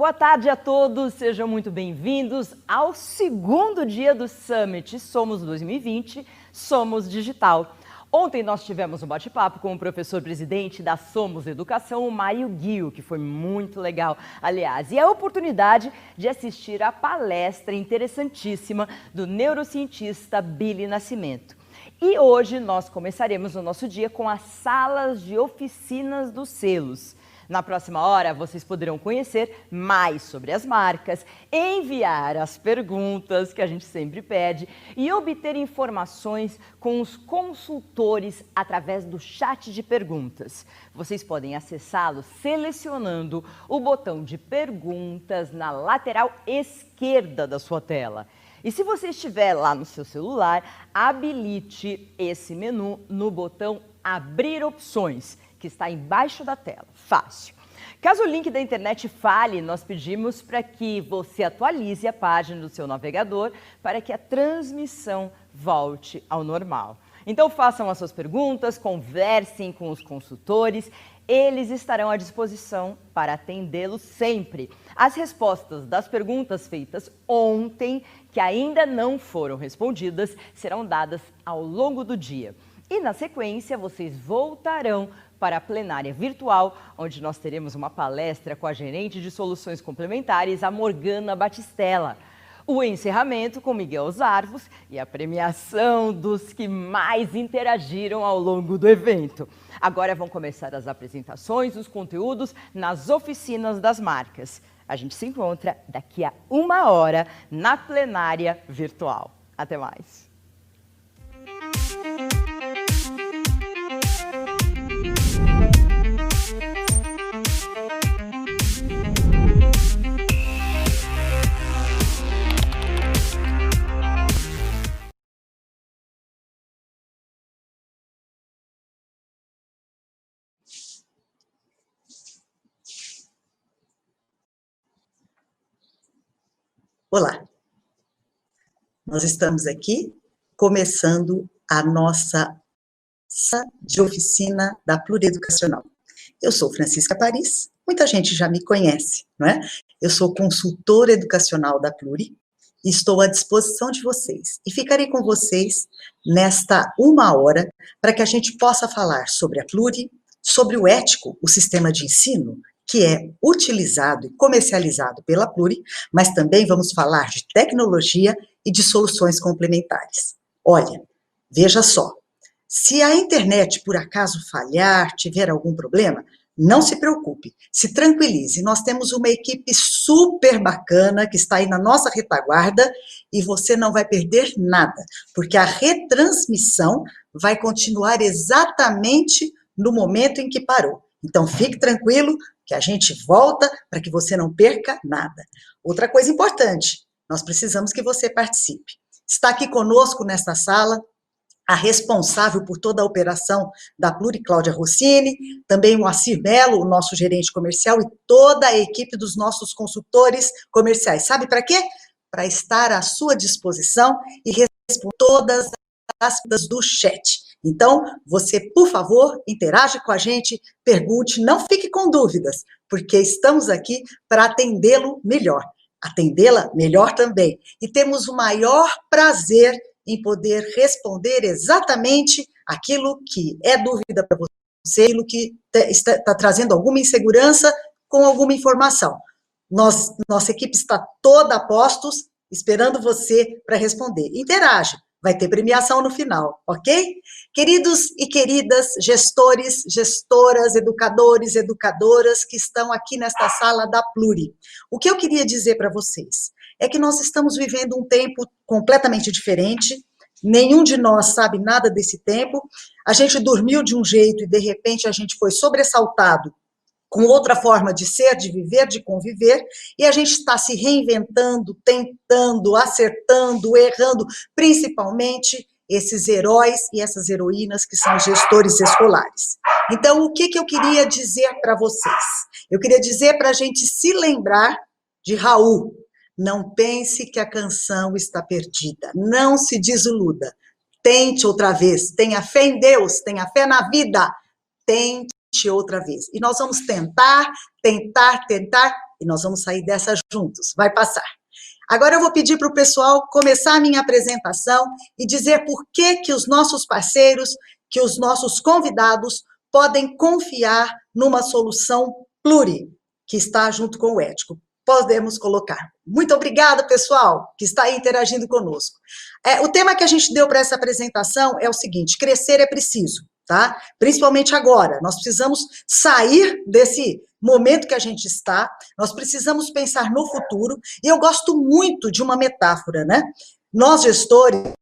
Boa tarde a todos, sejam muito bem-vindos ao segundo dia do Summit Somos 2020, Somos Digital. Ontem nós tivemos um bate-papo com o professor presidente da Somos Educação, o Mário Ghio, que foi muito legal, aliás. E a oportunidade de assistir à palestra interessantíssima do neurocientista Billy Nascimento. E hoje nós começaremos o nosso dia com as salas de oficinas dos selos. Na próxima hora, vocês poderão conhecer mais sobre as marcas, enviar as perguntas que a gente sempre pede e obter informações com os consultores através do chat de perguntas. Vocês podem acessá-lo selecionando o botão de perguntas na lateral esquerda da sua tela. E se você estiver lá no seu celular, habilite esse menu no botão Abrir Opções, que está embaixo da tela. Fácil. Caso o link da internet falhe, nós pedimos para que você atualize a página do seu navegador para que a transmissão volte ao normal. Então façam as suas perguntas, conversem com os consultores, eles estarão à disposição para atendê-los sempre. As respostas das perguntas feitas ontem, que ainda não foram respondidas, serão dadas ao longo do dia. E na sequência, vocês voltarão para a plenária virtual, onde nós teremos uma palestra com a gerente de soluções complementares, a Morgana Batistella. O encerramento com Miguel Zarvos e a premiação dos que mais interagiram ao longo do evento. Agora vão começar as apresentações, os conteúdos nas oficinas das marcas. A gente se encontra daqui a 1 hora na plenária virtual. Até mais! Olá, nós estamos aqui começando a nossa sala de oficina da Plureducacional. Eu sou Francisca Paris, muita gente já me conhece, não é? Eu sou consultora educacional da Pluri e estou à disposição de vocês. E ficarei com vocês nesta 1 hora para que a gente possa falar sobre a Pluri, sobre o ético, o sistema de ensino, que é utilizado e comercializado pela Pluri, mas também vamos falar de tecnologia e de soluções complementares. Olha, veja só, se a internet por acaso falhar, tiver algum problema, não se preocupe, se tranquilize, nós temos uma equipe super bacana que está aí na nossa retaguarda e você não vai perder nada, porque a retransmissão vai continuar exatamente no momento em que parou. Então fique tranquilo, que a gente volta para que você não perca nada. Outra coisa importante, nós precisamos que você participe. Está aqui conosco nesta sala a responsável por toda a operação da Pluri, Cláudia Rossini, também o Moacir Melo, o nosso gerente comercial, e toda a equipe dos nossos consultores comerciais. Sabe para quê? Para estar à sua disposição e responder todas as dúvidas do chat. Então, você, por favor, interage com a gente, pergunte, não fique com dúvidas, porque estamos aqui para atendê-lo melhor, atendê-la melhor também. E temos o maior prazer em poder responder exatamente aquilo que é dúvida para você, aquilo que está trazendo alguma insegurança com alguma informação. Nossa equipe está toda a postos, esperando você para responder. Interage. Vai ter premiação no final, ok? Queridos e queridas gestores, gestoras, educadores, educadoras que estão aqui nesta sala da Pluri. O que eu queria dizer para vocês é que nós estamos vivendo um tempo completamente diferente, nenhum de nós sabe nada desse tempo, a gente dormiu de um jeito e de repente a gente foi sobressaltado com outra forma de ser, de viver, de conviver, e a gente está se reinventando, tentando, acertando, errando, principalmente esses heróis e essas heroínas que são gestores escolares. Então, o que eu queria dizer para vocês? Eu queria dizer para a gente se lembrar de Raul. Não pense que a canção está perdida, não se desiluda. Tente outra vez, tenha fé em Deus, tenha fé na vida, tente outra vez. E nós vamos tentar, e nós vamos sair dessa juntos, vai passar. Agora eu vou pedir para o pessoal começar a minha apresentação e dizer por que os nossos parceiros, que os nossos convidados podem confiar numa solução pluri, que está junto com o ético. Podemos colocar. Muito obrigada, pessoal, que está aí interagindo conosco. O tema que a gente deu para essa apresentação é o seguinte: crescer é preciso, tá? Principalmente agora. Nós precisamos sair desse momento que a gente está, nós precisamos pensar no futuro, e eu gosto muito de uma metáfora, né? Nós, gestoras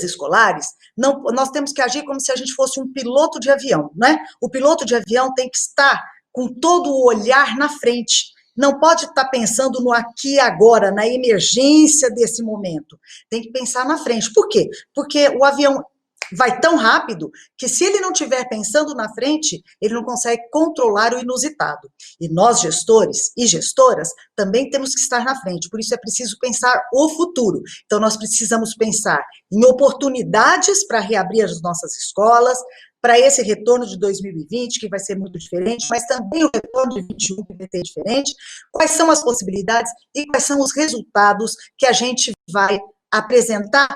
escolares, nós temos que agir como se a gente fosse um piloto de avião, né? O piloto de avião tem que estar com todo o olhar na frente, não pode estar pensando no aqui e agora, na emergência desse momento, tem que pensar na frente. Por quê? Porque o avião vai tão rápido que, se ele não estiver pensando na frente, ele não consegue controlar o inusitado. E nós, gestores e gestoras, também temos que estar na frente, por isso é preciso pensar o futuro. Então, nós precisamos pensar em oportunidades para reabrir as nossas escolas, para esse retorno de 2020, que vai ser muito diferente, mas também o retorno de 2021, que vai ser diferente. Quais são as possibilidades e quais são os resultados que a gente vai apresentar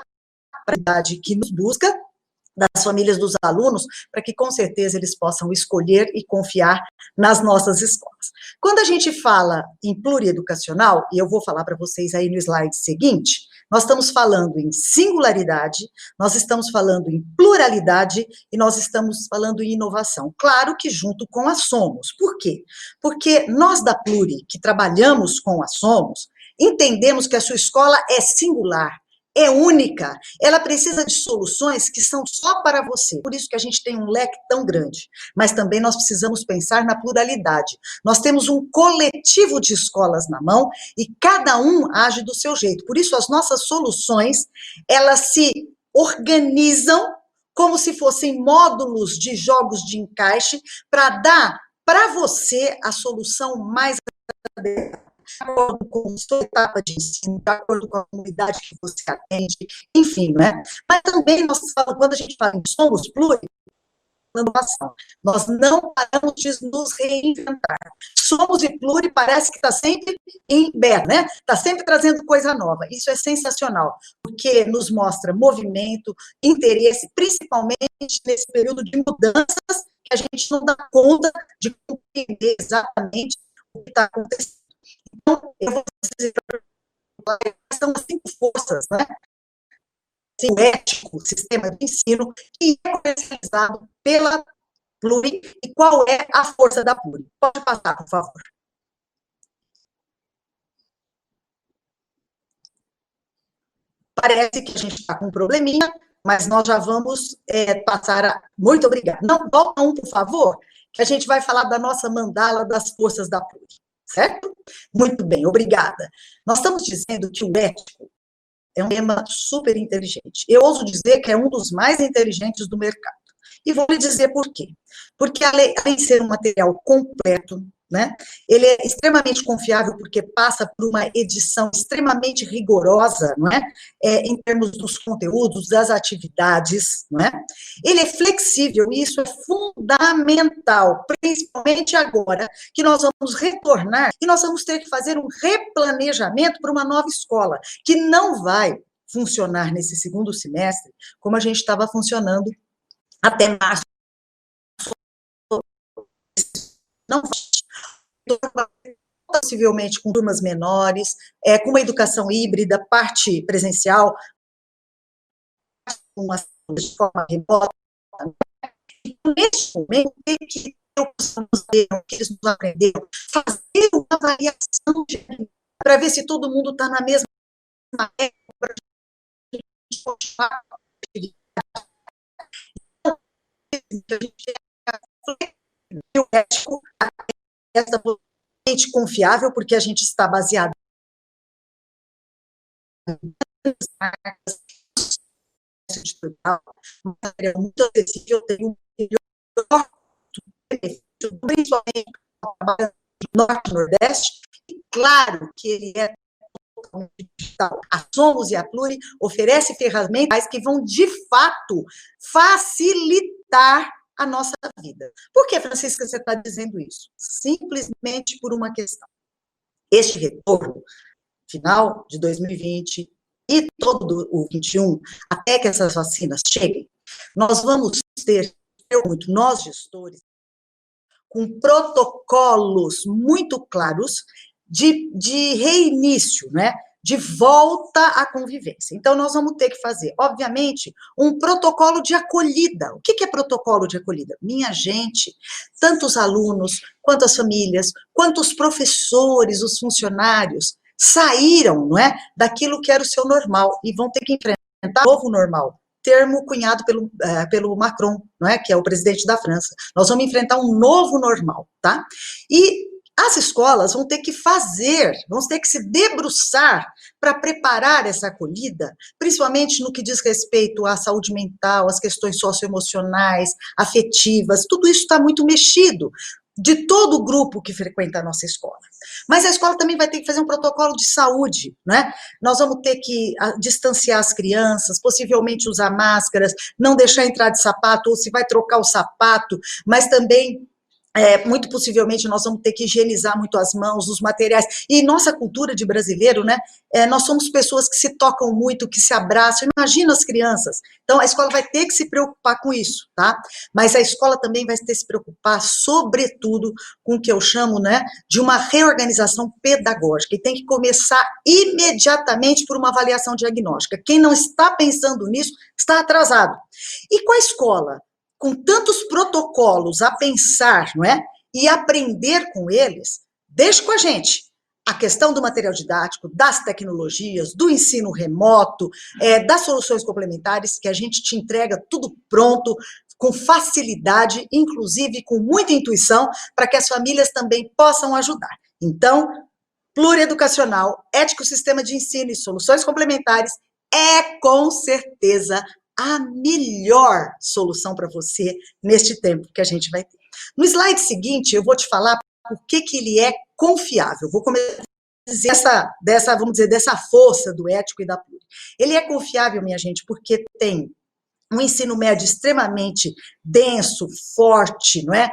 para a comunidade que nos busca, das famílias dos alunos, para que, com certeza, eles possam escolher e confiar nas nossas escolas. Quando a gente fala em plurieducacional, e eu vou falar para vocês aí no slide seguinte, nós estamos falando em singularidade, nós estamos falando em pluralidade e nós estamos falando em inovação. Claro que junto com a Somos. Por quê? Porque nós da Pluri, que trabalhamos com a Somos, entendemos que a sua escola é singular, é única, ela precisa de soluções que são só para você, por isso que a gente tem um leque tão grande, mas também nós precisamos pensar na pluralidade. Nós temos um coletivo de escolas na mão e cada um age do seu jeito, por isso as nossas soluções, elas se organizam como se fossem módulos de jogos de encaixe para dar para você a solução mais adequada, de acordo com a sua etapa de ensino, de acordo com a comunidade que você atende, enfim, né? Mas também, quando a gente fala em Somos Pluri, nós não paramos de nos reinventar. Somos e Pluri parece que está sempre em beta, né? Está sempre trazendo coisa nova. Isso é sensacional, porque nos mostra movimento, interesse, principalmente nesse período de mudanças que a gente não dá conta de compreender exatamente o que está acontecendo. Então, eu vou dizer, são as 5 forças, né? O ético, o sistema de ensino, que é comercializado pela Pluri, e qual é a força da Pluri? Pode passar, por favor. Parece que a gente está com um probleminha, mas nós já vamos passar a... Muito obrigada. Não, volta um, por favor, que a gente vai falar da nossa mandala das forças da Pluri. Certo? Muito bem, obrigada. Nós estamos dizendo que o ético é um tema super inteligente. Eu ouso dizer que é um dos mais inteligentes do mercado. E vou lhe dizer por quê. Porque, além de ser um material completo, né, ele é extremamente confiável porque passa por uma edição extremamente rigorosa, não é? Em termos dos conteúdos, das atividades, não é? Ele é flexível e isso é fundamental, principalmente agora que nós vamos retornar e nós vamos ter que fazer um replanejamento para uma nova escola, que não vai funcionar nesse segundo semestre como a gente estava funcionando até março. Não possivelmente com turmas menores, com uma educação híbrida, parte presencial, uma de forma remota. Então, neste momento, o que eles nos aprenderam? Fazer uma avaliação para ver se todo mundo está na mesma época, para a gente continuar o ético, essa gente confiável, porque a gente está baseado muito acessível, tem um melhor benefício, principalmente no Norte e Nordeste, e claro que ele é totalmente digital. A Somos e a Pluri oferece ferramentas que vão, de fato, facilitar a nossa vida. Por que, Francisca, você está dizendo isso? Simplesmente por uma questão. Este retorno, final de 2020 e todo o 21, até que essas vacinas cheguem, nós vamos ter, nós gestores, com protocolos muito claros de reinício, né? De volta à convivência. Então, nós vamos ter que fazer, obviamente, um protocolo de acolhida. O que é protocolo de acolhida? Minha gente, tanto os alunos, quanto as famílias, quanto os professores, os funcionários, saíram, não é, daquilo que era o seu normal e vão ter que enfrentar o novo normal. Termo cunhado pelo Macron, não é? Que é o presidente da França. Nós vamos enfrentar um novo normal, tá? E as escolas vão ter que vão ter que se debruçar para preparar essa acolhida, principalmente no que diz respeito à saúde mental, às questões socioemocionais, afetivas, tudo isso está muito mexido, de todo o grupo que frequenta a nossa escola. Mas a escola também vai ter que fazer um protocolo de saúde, né? Nós vamos ter que distanciar as crianças, possivelmente usar máscaras, não deixar entrar de sapato, ou se vai trocar o sapato, mas também muito possivelmente nós vamos ter que higienizar muito as mãos, os materiais, e nossa cultura de brasileiro, né, nós somos pessoas que se tocam muito, que se abraçam, imagina as crianças, então a escola vai ter que se preocupar com isso, tá, mas a escola também vai ter que se preocupar, sobretudo, com o que eu chamo, né, de uma reorganização pedagógica, e tem que começar imediatamente por uma avaliação diagnóstica, quem não está pensando nisso, está atrasado, e com a escola, com tantos protocolos a pensar, não é? E aprender com eles, deixa com a gente a questão do material didático, das tecnologias, do ensino remoto, das soluções complementares, que a gente te entrega tudo pronto, com facilidade, inclusive com muita intuição, para que as famílias também possam ajudar. Então, plurieducacional, ético sistema de ensino e soluções complementares é, com certeza, a melhor solução para você neste tempo que a gente vai ter. No slide seguinte, eu vou te falar por que ele é confiável. Vou começar a dizer dessa força do ético e da pluri. Ele é confiável, minha gente, porque tem um ensino médio extremamente denso, forte, não é?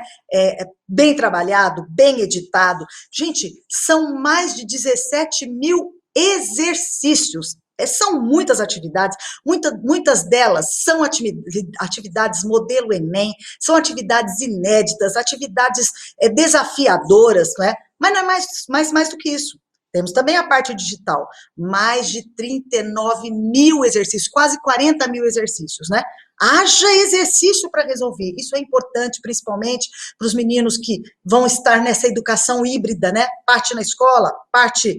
Bem trabalhado, bem editado. Gente, são mais de 17 mil exercícios. São muitas atividades, muitas delas são atividades modelo Enem, são atividades inéditas, atividades desafiadoras, não é? Mas não é mais do que isso. Temos também a parte digital, mais de 39 mil exercícios, quase 40 mil exercícios, né? Haja exercício para resolver. Isso é importante, principalmente para os meninos que vão estar nessa educação híbrida, né? Parte na escola, parte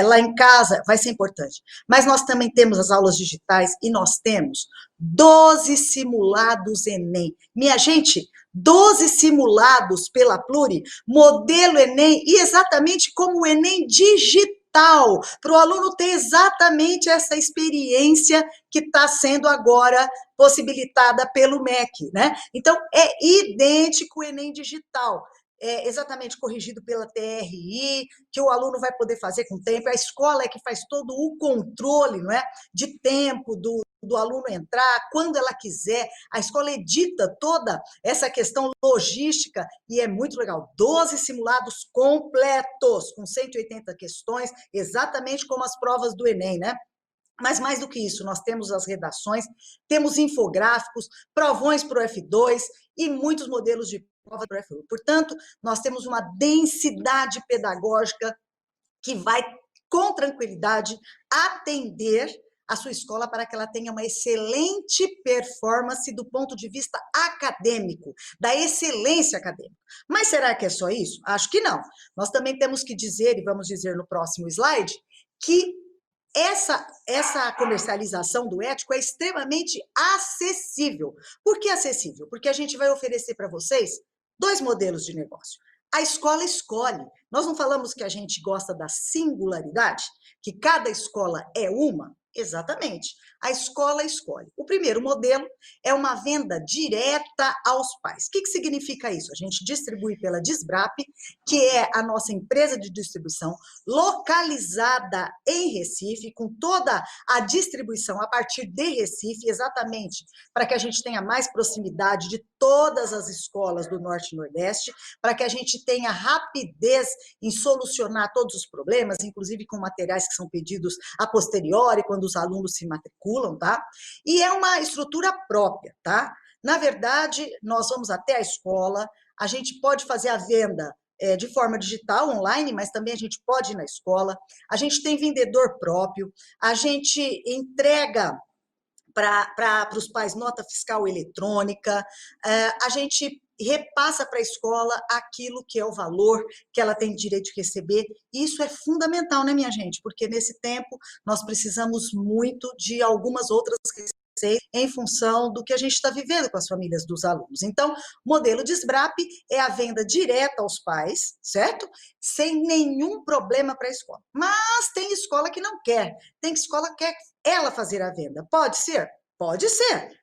lá em casa, vai ser importante. Mas nós também temos as aulas digitais e nós temos 12 simulados Enem. Minha gente, 12 simulados pela Pluri, modelo Enem, e exatamente como o Enem digital, para o aluno ter exatamente essa experiência que está sendo agora possibilitada pelo MEC, né? Então, é idêntico o Enem digital, exatamente corrigido pela TRI, que o aluno vai poder fazer com tempo, a escola é que faz todo o controle, não é? De tempo do aluno entrar, quando ela quiser, a escola edita toda essa questão logística e é muito legal. 12 simulados completos, com 180 questões, exatamente como as provas do Enem, né? Mas mais do que isso, nós temos as redações, temos infográficos, provões para o F2 e muitos modelos de prova para o F1. Portanto, nós temos uma densidade pedagógica que vai, com tranquilidade, atender a sua escola para que ela tenha uma excelente performance do ponto de vista acadêmico, da excelência acadêmica. Mas será que é só isso? Acho que não. Nós também temos que dizer, e vamos dizer no próximo slide, que essa comercialização do ético é extremamente acessível. Por que acessível? Porque a gente vai oferecer para vocês 2 modelos de negócio. A escola escolhe. Nós não falamos que a gente gosta da singularidade? Que cada escola é uma? Exatamente. a escola escolhe. O primeiro modelo é uma venda direta aos pais. O que significa isso? A gente distribui pela Disbrap, que é a nossa empresa de distribuição, localizada em Recife, com toda a distribuição a partir de Recife, exatamente para que a gente tenha mais proximidade de todas as escolas do Norte e Nordeste, para que a gente tenha rapidez em solucionar todos os problemas, inclusive com materiais que são pedidos a posteriori, quando os alunos se matriculam, tá? E é uma estrutura própria, tá? Na verdade, nós vamos até a escola, a gente pode fazer a venda de forma digital, online, mas também a gente pode ir na escola, a gente tem vendedor próprio, a gente entrega para os pais nota fiscal eletrônica, a gente repassa para a escola aquilo que é o valor que ela tem direito de receber. Isso é fundamental, né, minha gente? Porque nesse tempo nós precisamos muito de algumas outras receitas em função do que a gente está vivendo com as famílias dos alunos. Então, o modelo Disbrap é a venda direta aos pais, certo? Sem nenhum problema para a escola. Mas tem escola que não quer, tem escola que quer ela fazer a venda. Pode ser? Pode ser.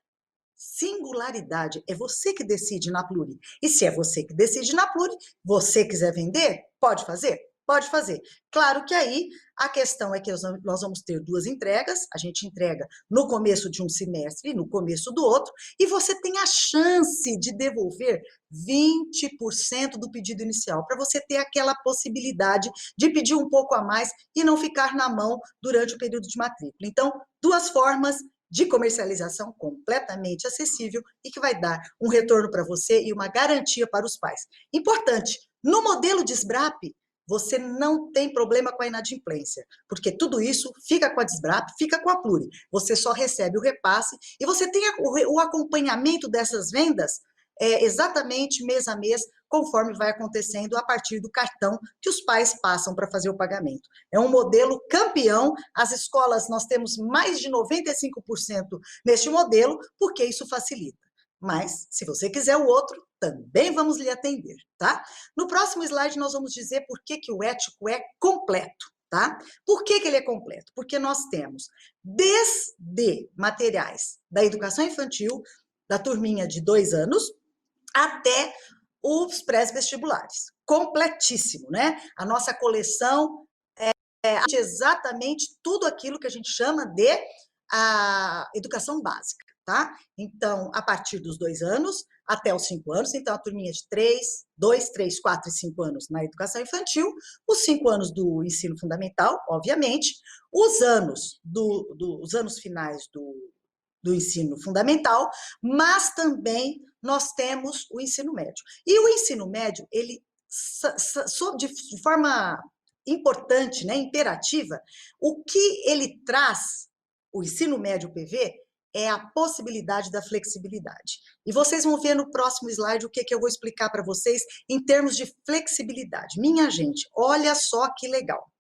Singularidade, é você que decide na Pluri. E se é você que decide na Pluri, você quiser vender, pode fazer? Pode fazer. Claro que aí a questão é que nós vamos ter 2 entregas, a gente entrega no começo de um semestre e no começo do outro, e você tem a chance de devolver 20% do pedido inicial, para você ter aquela possibilidade de pedir um pouco a mais e não ficar na mão durante o período de matrícula. Então, 2 formas de comercialização completamente acessível e que vai dar um retorno para você e uma garantia para os pais. Importante, no modelo Disbrap, você não tem problema com a inadimplência, porque tudo isso fica com a Disbrap, fica com a Pluri. Você só recebe o repasse e você tem o acompanhamento dessas vendas exatamente mês a mês, conforme vai acontecendo a partir do cartão que os pais passam para fazer o pagamento. É um modelo campeão, as escolas, nós temos mais de 95% neste modelo, porque isso facilita. Mas, se você quiser o outro, também vamos lhe atender, tá? No próximo slide, nós vamos dizer por que o ético é completo, tá? Por que ele é completo? Porque nós temos desde materiais da educação infantil, da turminha de 2 anos, até os pré-vestibulares. Completíssimo, né? A nossa coleção é exatamente tudo aquilo que a gente chama de a educação básica, tá? Então, a partir dos 2 anos até os 5 anos, então a turminha de 2, 3, 4 e 5 anos na educação infantil, os 5 anos do ensino fundamental, obviamente, os anos finais do ensino fundamental, mas também nós temos o ensino médio. E o ensino médio, ele, de forma importante, né, imperativa, o que ele traz, o ensino médio PV, é a possibilidade da flexibilidade. E vocês vão ver no próximo slide o que eu vou explicar para vocês em termos de flexibilidade. Minha gente, olha só que legal.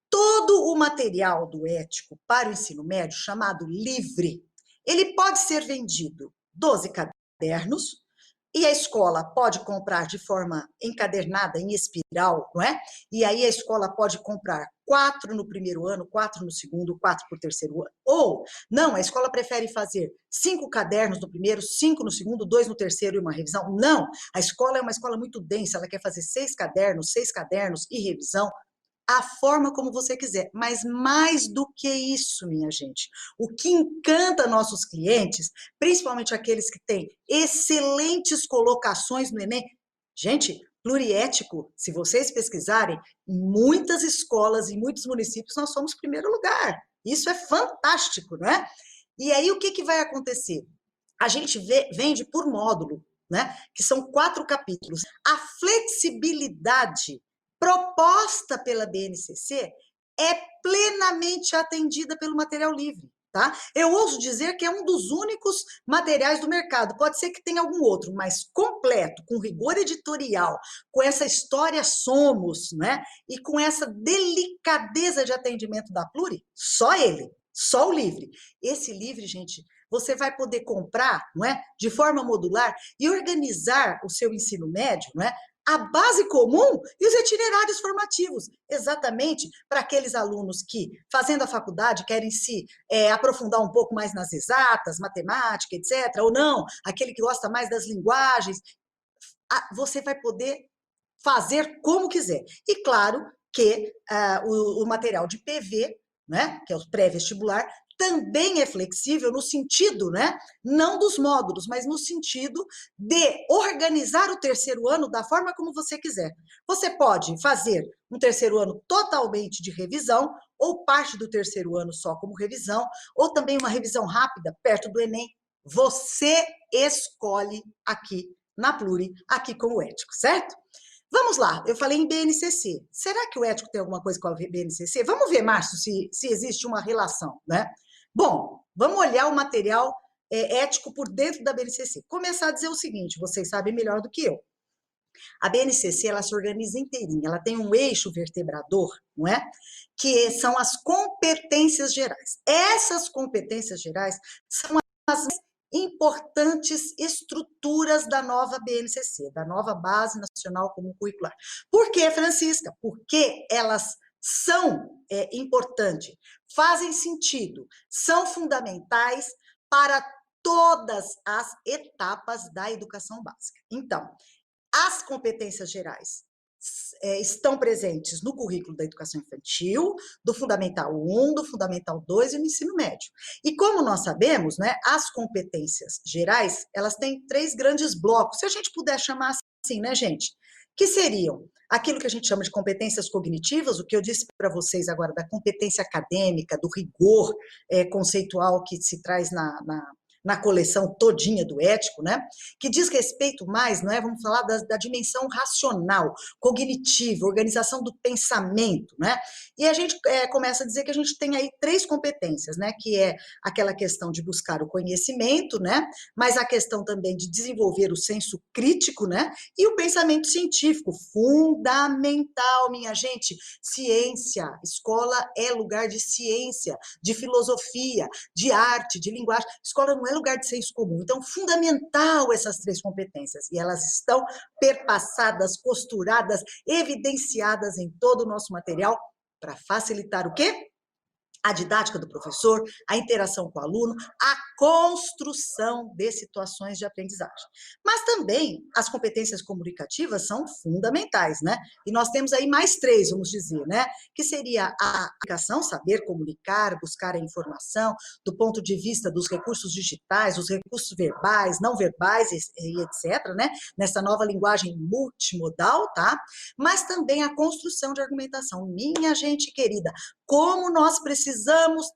Todo o material do ético para o ensino médio, chamado livre, ele pode ser vendido 12 cadernos, e a escola pode comprar de forma encadernada, em espiral, não é? E aí a escola pode comprar 4 no primeiro ano, 4 no segundo, 4 para o terceiro ano. Ou, não, a escola prefere fazer 5 cadernos no primeiro, 5 no segundo, 2 no terceiro e uma revisão. Não, a escola é uma escola muito densa, ela quer fazer 6 cadernos e revisão. A forma como você quiser, mas mais do que isso, minha gente, o que encanta nossos clientes, principalmente aqueles que têm excelentes colocações no Enem, gente, pluriético, se vocês pesquisarem, em muitas escolas, em muitos municípios, nós somos primeiro lugar, isso é fantástico, não é? E aí, o que vai acontecer? A gente vende por módulo, né? Que são 4 capítulos. A flexibilidade proposta pela BNCC é plenamente atendida pelo material livre, tá? Eu ouso dizer que é um dos únicos materiais do mercado, pode ser que tenha algum outro, mas completo, com rigor editorial, com essa história Somos, né? E com essa delicadeza de atendimento da Pluri, só ele, só o livre. Esse livre, gente, você vai poder comprar, não é? De forma modular e organizar o seu ensino médio, não é? a base comum e os itinerários formativos, exatamente para aqueles alunos que, fazendo a faculdade, querem se aprofundar um pouco mais nas exatas, matemática, etc., ou não, aquele que gosta mais das linguagens, você vai poder fazer como quiser. E claro que o material de PV, né, que é o pré-vestibular, também é flexível no sentido, né, não dos módulos, mas no sentido de organizar o terceiro ano da forma como você quiser. Você pode fazer um terceiro ano totalmente de revisão, ou parte do terceiro ano só como revisão, ou também uma revisão rápida perto do Enem. Você escolhe aqui na Pluri, aqui com o ético, certo? Vamos lá, eu falei em BNCC. Será que o ético tem alguma coisa com a BNCC? Vamos ver, Márcio, se existe uma relação, né? Bom, vamos olhar o material ético por dentro da BNCC. Começar a dizer o seguinte, vocês sabem melhor do que eu. A BNCC, ela se organiza inteirinha, ela tem um eixo vertebrador, não é? Que são as competências gerais. Essas competências gerais são as importantes estruturas da nova BNCC, da nova Base Nacional Comum Curricular. Por quê, Francisca? Porque elas são importantes, fazem sentido, são fundamentais para todas as etapas da educação básica. Então, as competências gerais estão presentes no currículo da educação infantil, do Fundamental 1, do Fundamental 2 e no ensino médio. E como nós sabemos, né, as competências gerais, elas têm 3 grandes blocos, se a gente puder chamar assim, né, gente? Que seriam aquilo que a gente chama de competências cognitivas, o que eu disse para vocês agora da competência acadêmica, do rigor conceitual que se traz na coleção todinha do ético, né? Que diz respeito mais, não é? Vamos falar da dimensão racional, cognitiva, organização do pensamento, né? E a gente começa a dizer que a gente tem aí 3 competências, né? Que é aquela questão de buscar o conhecimento, né? Mas a questão também de desenvolver o senso crítico, né? E o pensamento científico, fundamental, minha gente. Ciência, escola é lugar de ciência, de filosofia, de arte, de linguagem. Escola não é lugar de senso comum. Então, fundamental essas 3 competências. E elas estão perpassadas, costuradas, evidenciadas em todo o nosso material para facilitar o quê? A didática do professor, a interação com o aluno, a construção de situações de aprendizagem. Mas também as competências comunicativas são fundamentais, né? E nós temos aí mais 3, vamos dizer, né? Que seria a comunicação, saber comunicar, buscar a informação, do ponto de vista dos recursos digitais, os recursos verbais, não verbais e etc., né? Nessa nova linguagem multimodal, tá? Mas também a construção de argumentação. Minha gente querida, como nós precisamos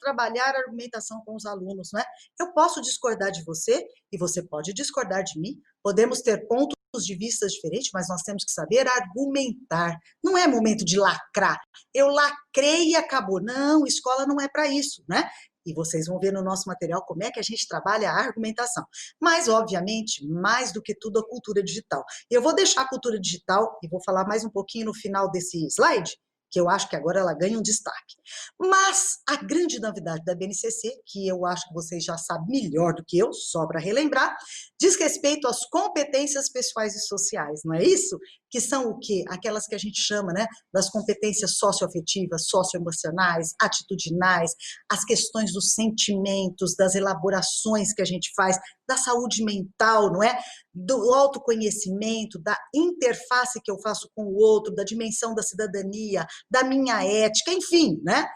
trabalhar a argumentação com os alunos, não é? Eu posso discordar de você e você pode discordar de mim, podemos ter pontos de vista diferentes, mas nós temos que saber argumentar. Não é momento de lacrar. Eu lacrei e acabou. Não, escola não é para isso, né? E vocês vão ver no nosso material como é que a gente trabalha a argumentação. Mas, obviamente, mais do que tudo, a cultura digital. Eu vou deixar a cultura digital e vou falar mais um pouquinho no final desse slide, que eu acho que agora ela ganha um destaque. Mas a grande novidade da BNCC, que eu acho que vocês já sabem melhor do que eu, só para relembrar, diz respeito às competências pessoais e sociais, não é isso? Que são o quê? Aquelas que a gente chama, né, das competências socioafetivas, socioemocionais, atitudinais, as questões dos sentimentos, das elaborações que a gente faz, da saúde mental, não é? Do autoconhecimento, da interface que eu faço com o outro, da dimensão da cidadania, da minha ética, enfim, né?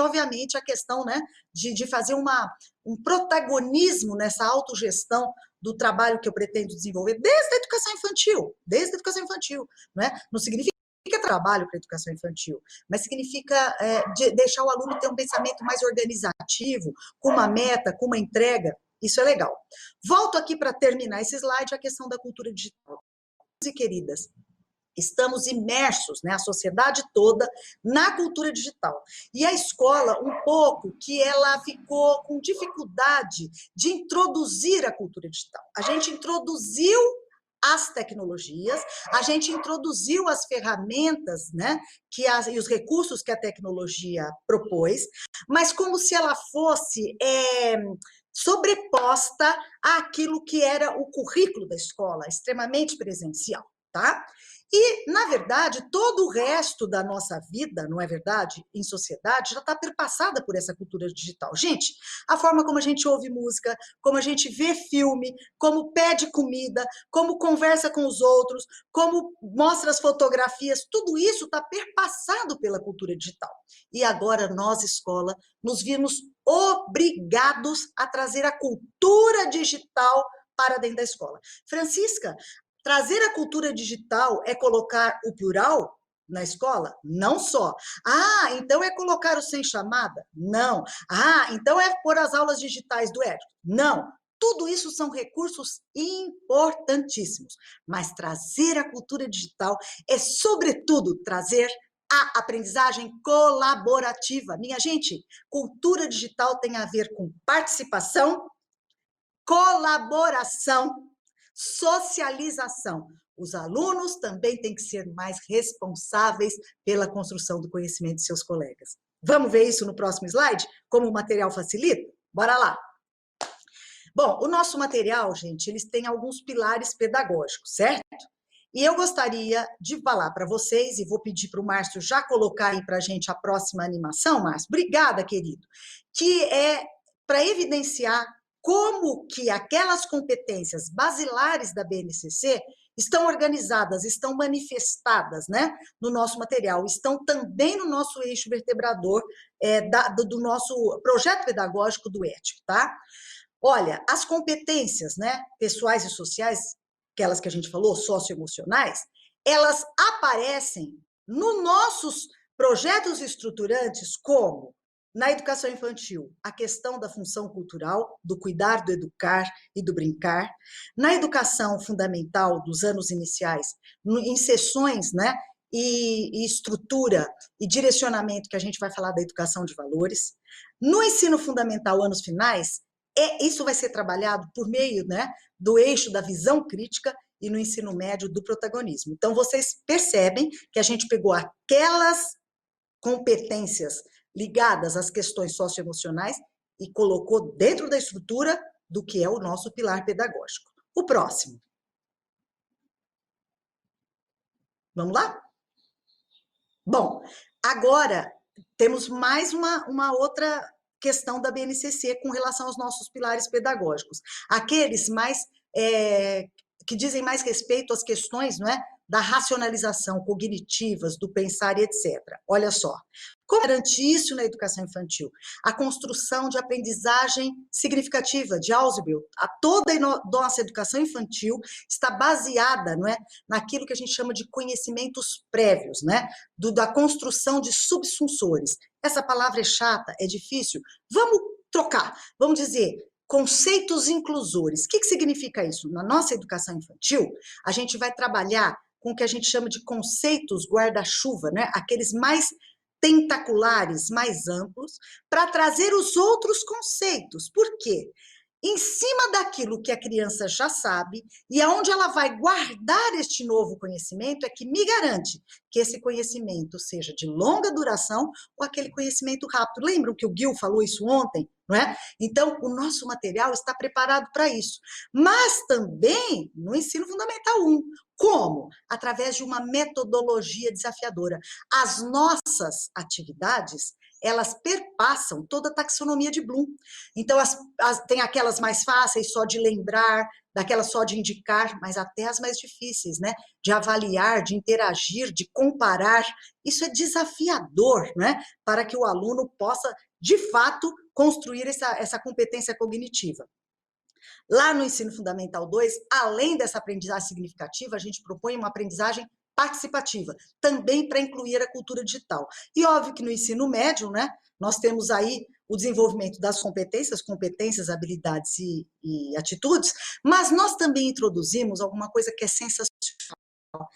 Obviamente a questão, né, de fazer um protagonismo nessa autogestão do trabalho que eu pretendo desenvolver desde a educação infantil, né? Não significa trabalho para a educação infantil, mas significa deixar o aluno ter um pensamento mais organizativo, com uma meta, com uma entrega. Isso é legal. Volto aqui para terminar esse slide, a questão da cultura digital. E queridas, estamos imersos, né, a sociedade toda, na cultura digital. E a escola, um pouco, que ela ficou com dificuldade de introduzir a cultura digital. A gente introduziu as tecnologias, a gente introduziu as ferramentas, né, e os recursos que a tecnologia propôs, mas como se ela fosse sobreposta àquilo que era o currículo da escola, extremamente presencial. tá? E, na verdade, todo o resto da nossa vida, não é verdade, em sociedade, já está perpassada por essa cultura digital. Gente, a forma como a gente ouve música, como a gente vê filme, como pede comida, como conversa com os outros, como mostra as fotografias, tudo isso está perpassado pela cultura digital. E agora nós, escola, nos vimos obrigados a trazer a cultura digital para dentro da escola. Francisca, trazer a cultura digital é colocar o plural na escola? Não só. Ah, então é colocar o sem chamada? Não. Ah, então é pôr as aulas digitais do Érico? Não. Tudo isso são recursos importantíssimos, mas trazer a cultura digital é, sobretudo, trazer a aprendizagem colaborativa. Minha gente, cultura digital tem a ver com participação, colaboração, socialização. Os alunos também têm que ser mais responsáveis pela construção do conhecimento de seus colegas. Vamos ver isso no próximo slide? Como o material facilita? Bora lá! Bom, o nosso material, gente, eles têm alguns pilares pedagógicos, certo? E eu gostaria de falar para vocês, e vou pedir para o Márcio já colocar aí para a gente a próxima animação, Márcio. Obrigada, querido. Que é para evidenciar como que aquelas competências basilares da BNCC estão organizadas, estão manifestadas, né, no nosso material, estão também no nosso eixo vertebrador do nosso projeto pedagógico do Ético, tá? Olha, as competências, né, pessoais e sociais, aquelas que a gente falou, socioemocionais, elas aparecem nos nossos projetos estruturantes como na educação infantil, a questão da função cultural, do cuidar, do educar e do brincar. Na educação fundamental dos anos iniciais, em sessões, né, e estrutura e direcionamento, que a gente vai falar da educação de valores. No ensino fundamental, anos finais, isso vai ser trabalhado por meio, né, do eixo da visão crítica e no ensino médio do protagonismo. Então, vocês percebem que a gente pegou aquelas competências ligadas às questões socioemocionais e colocou dentro da estrutura do que é o nosso pilar pedagógico. O próximo. Vamos lá? Bom, agora temos mais uma outra questão da BNCC com relação aos nossos pilares pedagógicos. Aqueles mais que dizem mais respeito às questões, não é, da racionalização cognitivas, do pensar e etc. Olha só, como garantir isso na educação infantil? A construção de aprendizagem significativa de Ausubel. Toda a nossa educação infantil está baseada, não é, naquilo que a gente chama de conhecimentos prévios, né, da construção de subsunsores. Essa palavra é chata, é difícil. Vamos trocar, vamos dizer conceitos inclusores. O que significa isso? Na nossa educação infantil, a gente vai trabalhar com o que a gente chama de conceitos guarda-chuva, né? Aqueles mais tentaculares, mais amplos, para trazer os outros conceitos. Por quê? Em cima daquilo que a criança já sabe e aonde ela vai guardar este novo conhecimento é que me garante que esse conhecimento seja de longa duração ou aquele conhecimento rápido. Lembram que o Gil falou isso ontem, não é? Então, o nosso material está preparado para isso. Mas também no ensino fundamental 1. Como? Através de uma metodologia desafiadora. As nossas atividades, elas perpassam toda a taxonomia de Bloom. Então, tem aquelas mais fáceis, só de lembrar, daquelas só de indicar, mas até as mais difíceis, né? De avaliar, de interagir, de comparar. Isso é desafiador, né? Para que o aluno possa, de fato, construir essa competência cognitiva. Lá no ensino fundamental 2, além dessa aprendizagem significativa, a gente propõe uma aprendizagem participativa, também para incluir a cultura digital. E óbvio que no ensino médio, né, nós temos aí o desenvolvimento das competências, habilidades e atitudes, mas nós também introduzimos alguma coisa que é sensacional,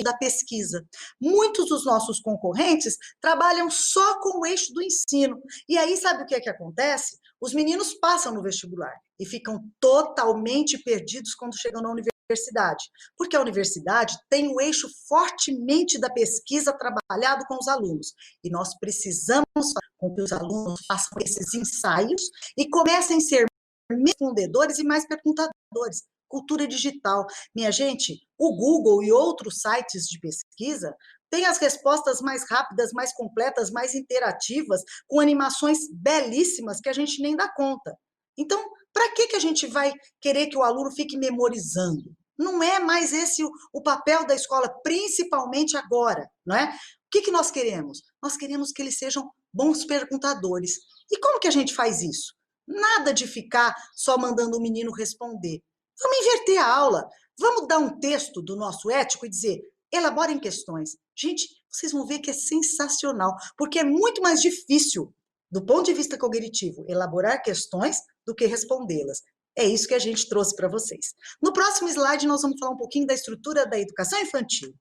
da pesquisa. Muitos dos nossos concorrentes trabalham só com o eixo do ensino. E aí, sabe o que é que acontece? Os meninos passam no vestibular e ficam totalmente perdidos quando chegam na universidade, porque a universidade tem o eixo fortemente da pesquisa trabalhado com os alunos, e nós precisamos com que os alunos façam esses ensaios e comecem a ser mais respondedores e mais perguntadores. Cultura digital. Minha gente, o Google e outros sites de pesquisa têm as respostas mais rápidas, mais completas, mais interativas, com animações belíssimas que a gente nem dá conta. Então, para que a gente vai querer que o aluno fique memorizando? Não é mais esse o papel da escola, principalmente agora, não é? O que nós queremos? Nós queremos que eles sejam bons perguntadores. E como que a gente faz isso? Nada de ficar só mandando o menino responder. Vamos inverter a aula. Vamos dar um texto do nosso ético e dizer, elaborem questões. Gente, vocês vão ver que é sensacional, porque é muito mais difícil, do ponto de vista cognitivo, elaborar questões do que respondê-las. É isso que a gente trouxe para vocês. No próximo slide, nós vamos falar um pouquinho da estrutura da educação infantil.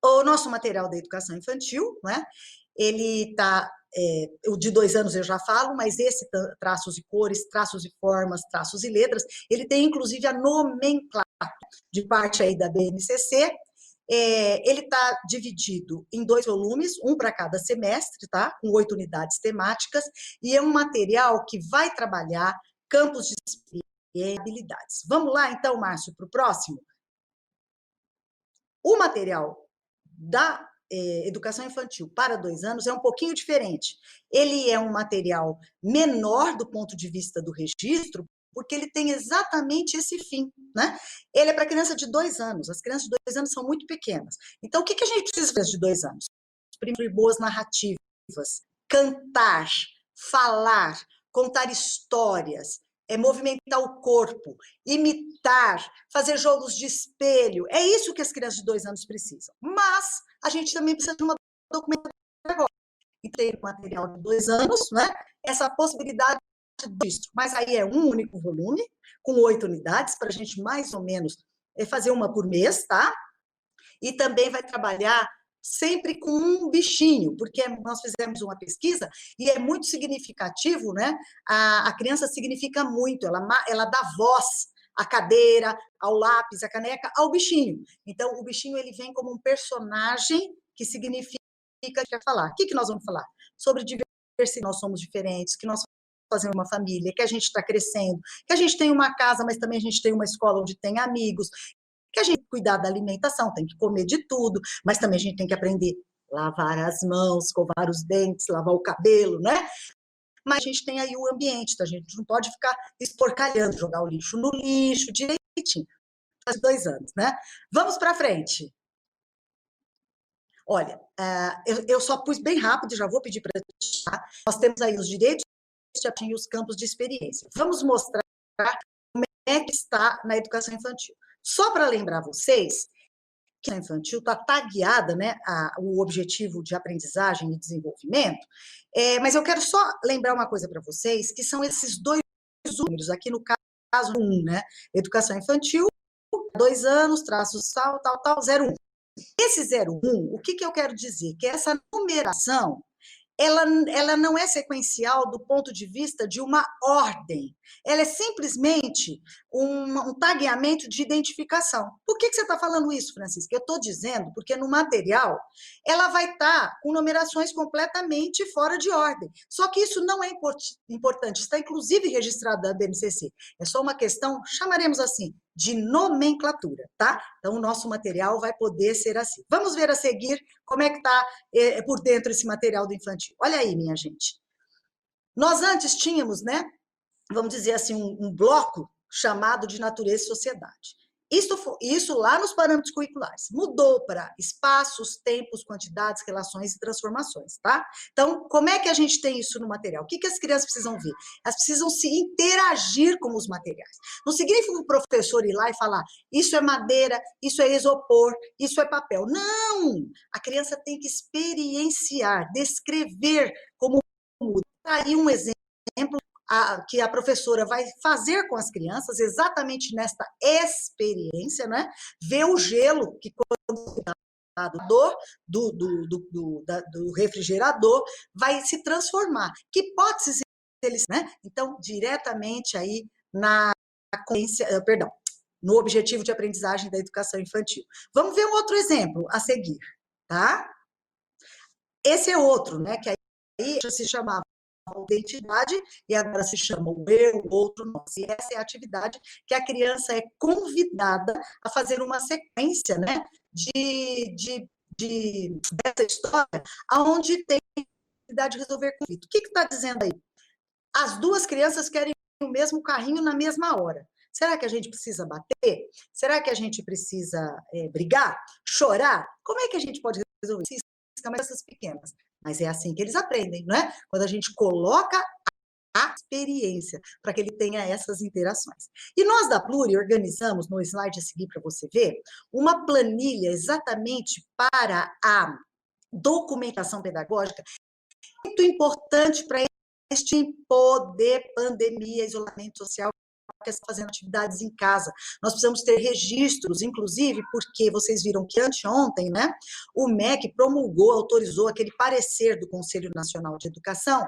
O nosso material da educação infantil, né? Ele está, o de 2 anos eu já falo, mas esse traços e cores, traços e formas, traços e letras, ele tem inclusive a nomenclatura de parte aí da BNCC. Ele está dividido em 2 volumes, um para cada semestre, tá? Com 8 unidades temáticas, e é um material que vai trabalhar campos de experiência e habilidades. Vamos lá, então, Márcio, para o próximo? O material da educação infantil para 2 anos é um pouquinho diferente. Ele é um material menor do ponto de vista do registro, porque ele tem exatamente esse fim, né? Ele é para criança de 2 anos. As crianças de 2 anos são muito pequenas. Então, o que a gente precisa fazer de 2 anos? Primeiro, boas narrativas, cantar, falar, contar histórias, movimentar o corpo, imitar, fazer jogos de espelho. É isso que as crianças de 2 anos precisam. Mas a gente também precisa de uma documentação agora. E tem material de 2 anos, né? Essa possibilidade disso. Mas aí é um único volume, com 8 unidades, para a gente mais ou menos fazer uma por mês, tá? E também vai trabalhar sempre com um bichinho, porque nós fizemos uma pesquisa e é muito significativo, né? A criança significa muito, ela dá voz à cadeira, ao lápis, à caneca, ao bichinho. Então, o bichinho ele vem como um personagem que significa que quer falar. O que nós vamos falar? Sobre diversidade, nós somos diferentes, que nós fazemos uma família, que a gente está crescendo, que a gente tem uma casa, mas também a gente tem uma escola onde tem amigos, que a gente tem que cuidar da alimentação, tem que comer de tudo, mas também a gente tem que aprender a lavar as mãos, escovar os dentes, lavar o cabelo, né? Mas a gente tem aí o ambiente, então a gente não pode ficar esporcalhando, jogar o lixo no lixo, direitinho. Faz 2 anos, né? Vamos para frente. Olha, eu só pus bem rápido, já vou pedir para tá? Nós temos aí os direitos e os campos de experiência. Vamos mostrar como é que está na educação infantil. Só para lembrar vocês que a infantil está tagueada, né, o objetivo de aprendizagem e desenvolvimento, mas eu quero só lembrar uma coisa para vocês, que são esses 2 números, aqui no caso 1, né, educação infantil, 2 anos, traços tal, 01. Esse 01, o que eu quero dizer? Que essa numeração, ela não é sequencial do ponto de vista de uma ordem. Ela é simplesmente um tagueamento de identificação. Por que você está falando isso, Francisca? Eu estou dizendo porque no material ela vai estar com numerações completamente fora de ordem. Só que isso não é importante, está inclusive registrado da BNCC. É só uma questão, chamaremos assim, de nomenclatura, tá? Então, o nosso material vai poder ser assim. Vamos ver a seguir como é que está por dentro esse material do infantil. Olha aí, minha gente. Nós antes tínhamos, né, vamos dizer assim, um bloco chamado de natureza e sociedade. Isso lá nos parâmetros curriculares. Mudou para espaços, tempos, quantidades, relações e transformações, tá? Então, como é que a gente tem isso no material? O que as crianças precisam ver? Elas precisam se interagir com os materiais. Não significa o professor ir lá e falar, isso é madeira, isso é isopor, isso é papel. Não! A criança tem que experienciar, descrever como muda. Aí um exemplo que a professora vai fazer com as crianças, exatamente nesta experiência, né? Ver o gelo, que quando do refrigerador vai se transformar. Que hipóteses eles, né? Então, diretamente aí no objetivo de aprendizagem da educação infantil. Vamos ver um outro exemplo a seguir, tá? Esse é outro, né? Que aí se chamava nova identidade, e agora se chama o eu, o outro, nós. E essa é a atividade que a criança é convidada a fazer uma sequência, né, dessa história, onde tem a atividade de resolver conflito. O que está dizendo aí? As duas crianças querem o mesmo carrinho na mesma hora. Será que a gente precisa bater? Será que a gente precisa brigar? Chorar? Como é que a gente pode resolver isso? Essas pequenas. Mas é assim que eles aprendem, não é? Quando a gente coloca a experiência para que ele tenha essas interações. E nós da Pluri organizamos, no slide a seguir para você ver, uma planilha exatamente para a documentação pedagógica, muito importante para este poder pandemia, isolamento social, que está fazendo atividades em casa. Nós precisamos ter registros, inclusive porque vocês viram que anteontem, né, o MEC promulgou, autorizou aquele parecer do Conselho Nacional de Educação,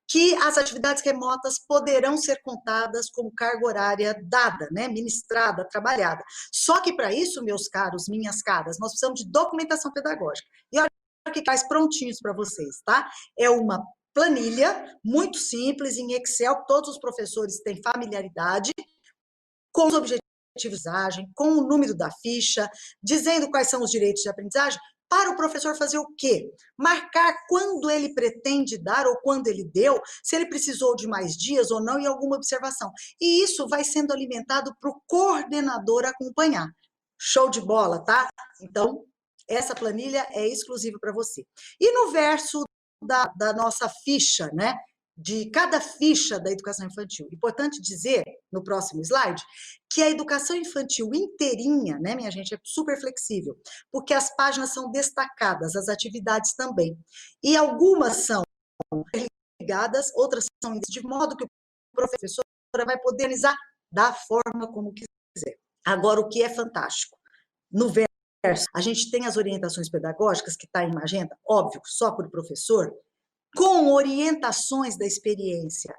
que as atividades remotas poderão ser contadas como carga horária dada, né, ministrada, trabalhada. Só que para isso, meus caros, minhas caras, nós precisamos de documentação pedagógica. E olha o que faz prontinhos para vocês, tá? É uma planilha muito simples, em Excel, que todos os professores têm familiaridade, com os objetivos de aprendizagem, com o número da ficha, dizendo quais são os direitos de aprendizagem, para o professor fazer o quê? Marcar quando ele pretende dar ou quando ele deu, se ele precisou de mais dias ou não, e alguma observação. E isso vai sendo alimentado para o coordenador acompanhar. Show de bola, tá? Então, essa planilha é exclusiva para você. E no verso da nossa ficha, né? De cada ficha da educação infantil. Importante dizer, no próximo slide, que a educação infantil inteirinha, né, minha gente, é super flexível, porque as páginas são destacadas, as atividades também. E algumas são ligadas, outras são de modo que o professor vai poder organizar da forma como quiser. Agora, o que é fantástico? No verso, a gente tem as orientações pedagógicas, que está em magenta, óbvio, só para o professor, com orientações da experiência,